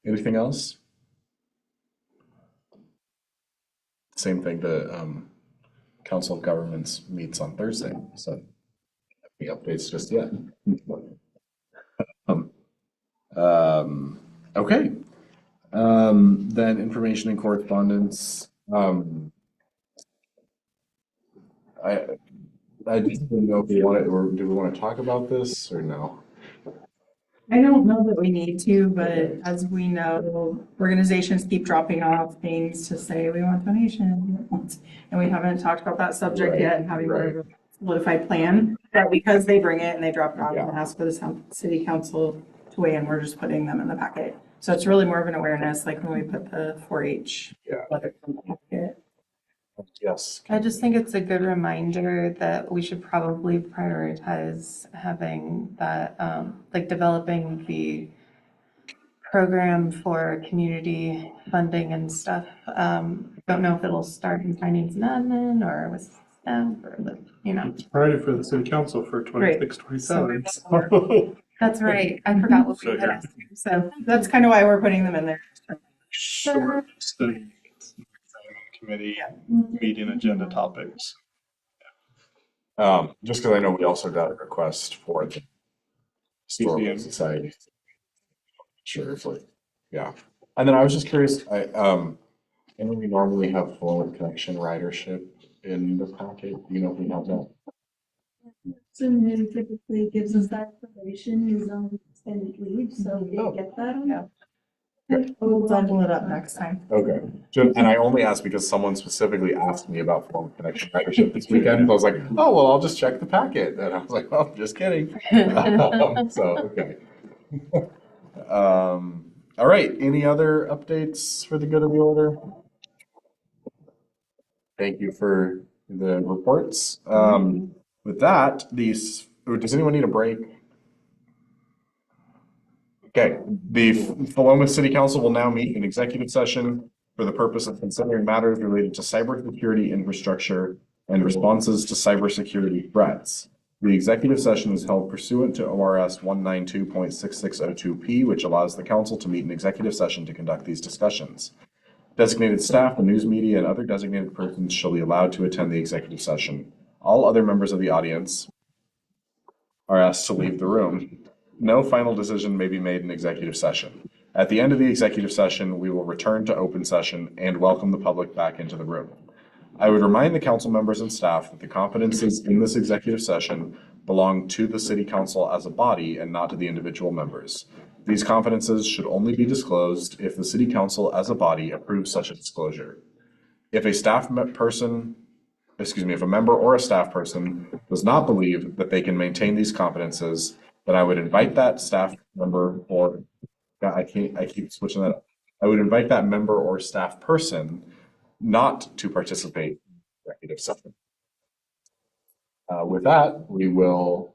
Anything else? Same thing, the Council of Governments meets on Thursday, so the updates just yet. Okay. Then information and correspondence. I just didn't know if we wanted, or do we want to talk about this or no? I don't know that we need to, but as we know, organizations keep dropping off things to say, we want donations. And we haven't talked about that subject Right, yet and having right. a solidified plan. But because they bring it and they drop it off and Yeah. ask for the city council to weigh in, we're just putting them in the packet. So it's really more of an awareness, like when we put the 4-H. Yeah. letter in the packet. Yes. I just think it's a good reminder that we should probably prioritize having that, like developing the program for community funding and stuff. Don't know if it'll start in finance and admin or with staff or the, It's a priority for the city council for 26, 27. So That's right. I forgot what we had asked. So that's kind of why we're putting them in there. short study committee meeting agenda topics. Just because I know we also got a request for the Historical Museum. Society. Sure, it's like, yeah. And then I was just curious, I know we normally have full connection ridership in the packet. Do you know if we have that? So New typically gives us that information, is on extended leave, so we Oh. get that. Yeah. Okay. We'll double it up next time. Okay. And I only asked because someone specifically asked me about full connection ridership this weekend. So I was like, oh, well, I'll just check the packet. And I was like, oh, just kidding. So, okay. All right. Any other updates for the good of the order? Thank you for the reports. With that, does anyone need a break? Okay, the Philomath City Council will now meet in executive session for the purpose of considering matters related to cybersecurity infrastructure and responses to cybersecurity threats. The executive session is held pursuant to ORS 192.6602P, which allows the council to meet in executive session to conduct these discussions. Designated staff, the news media, and other designated persons shall be allowed to attend the executive session. All other members of the audience are asked to leave the room. No final decision may be made in executive session. At the end of the executive session, we will return to open session and welcome the public back into the room. I would remind the council members and staff that the confidences in this executive session belong to the city council as a body and not to the individual members. These confidences should only be disclosed if the city council as a body approves such a disclosure. If a member or a staff person does not believe that they can maintain these confidences, then I would invite that staff member I keep switching that up. I would invite that member or staff person not to participate in executive session. With that, we will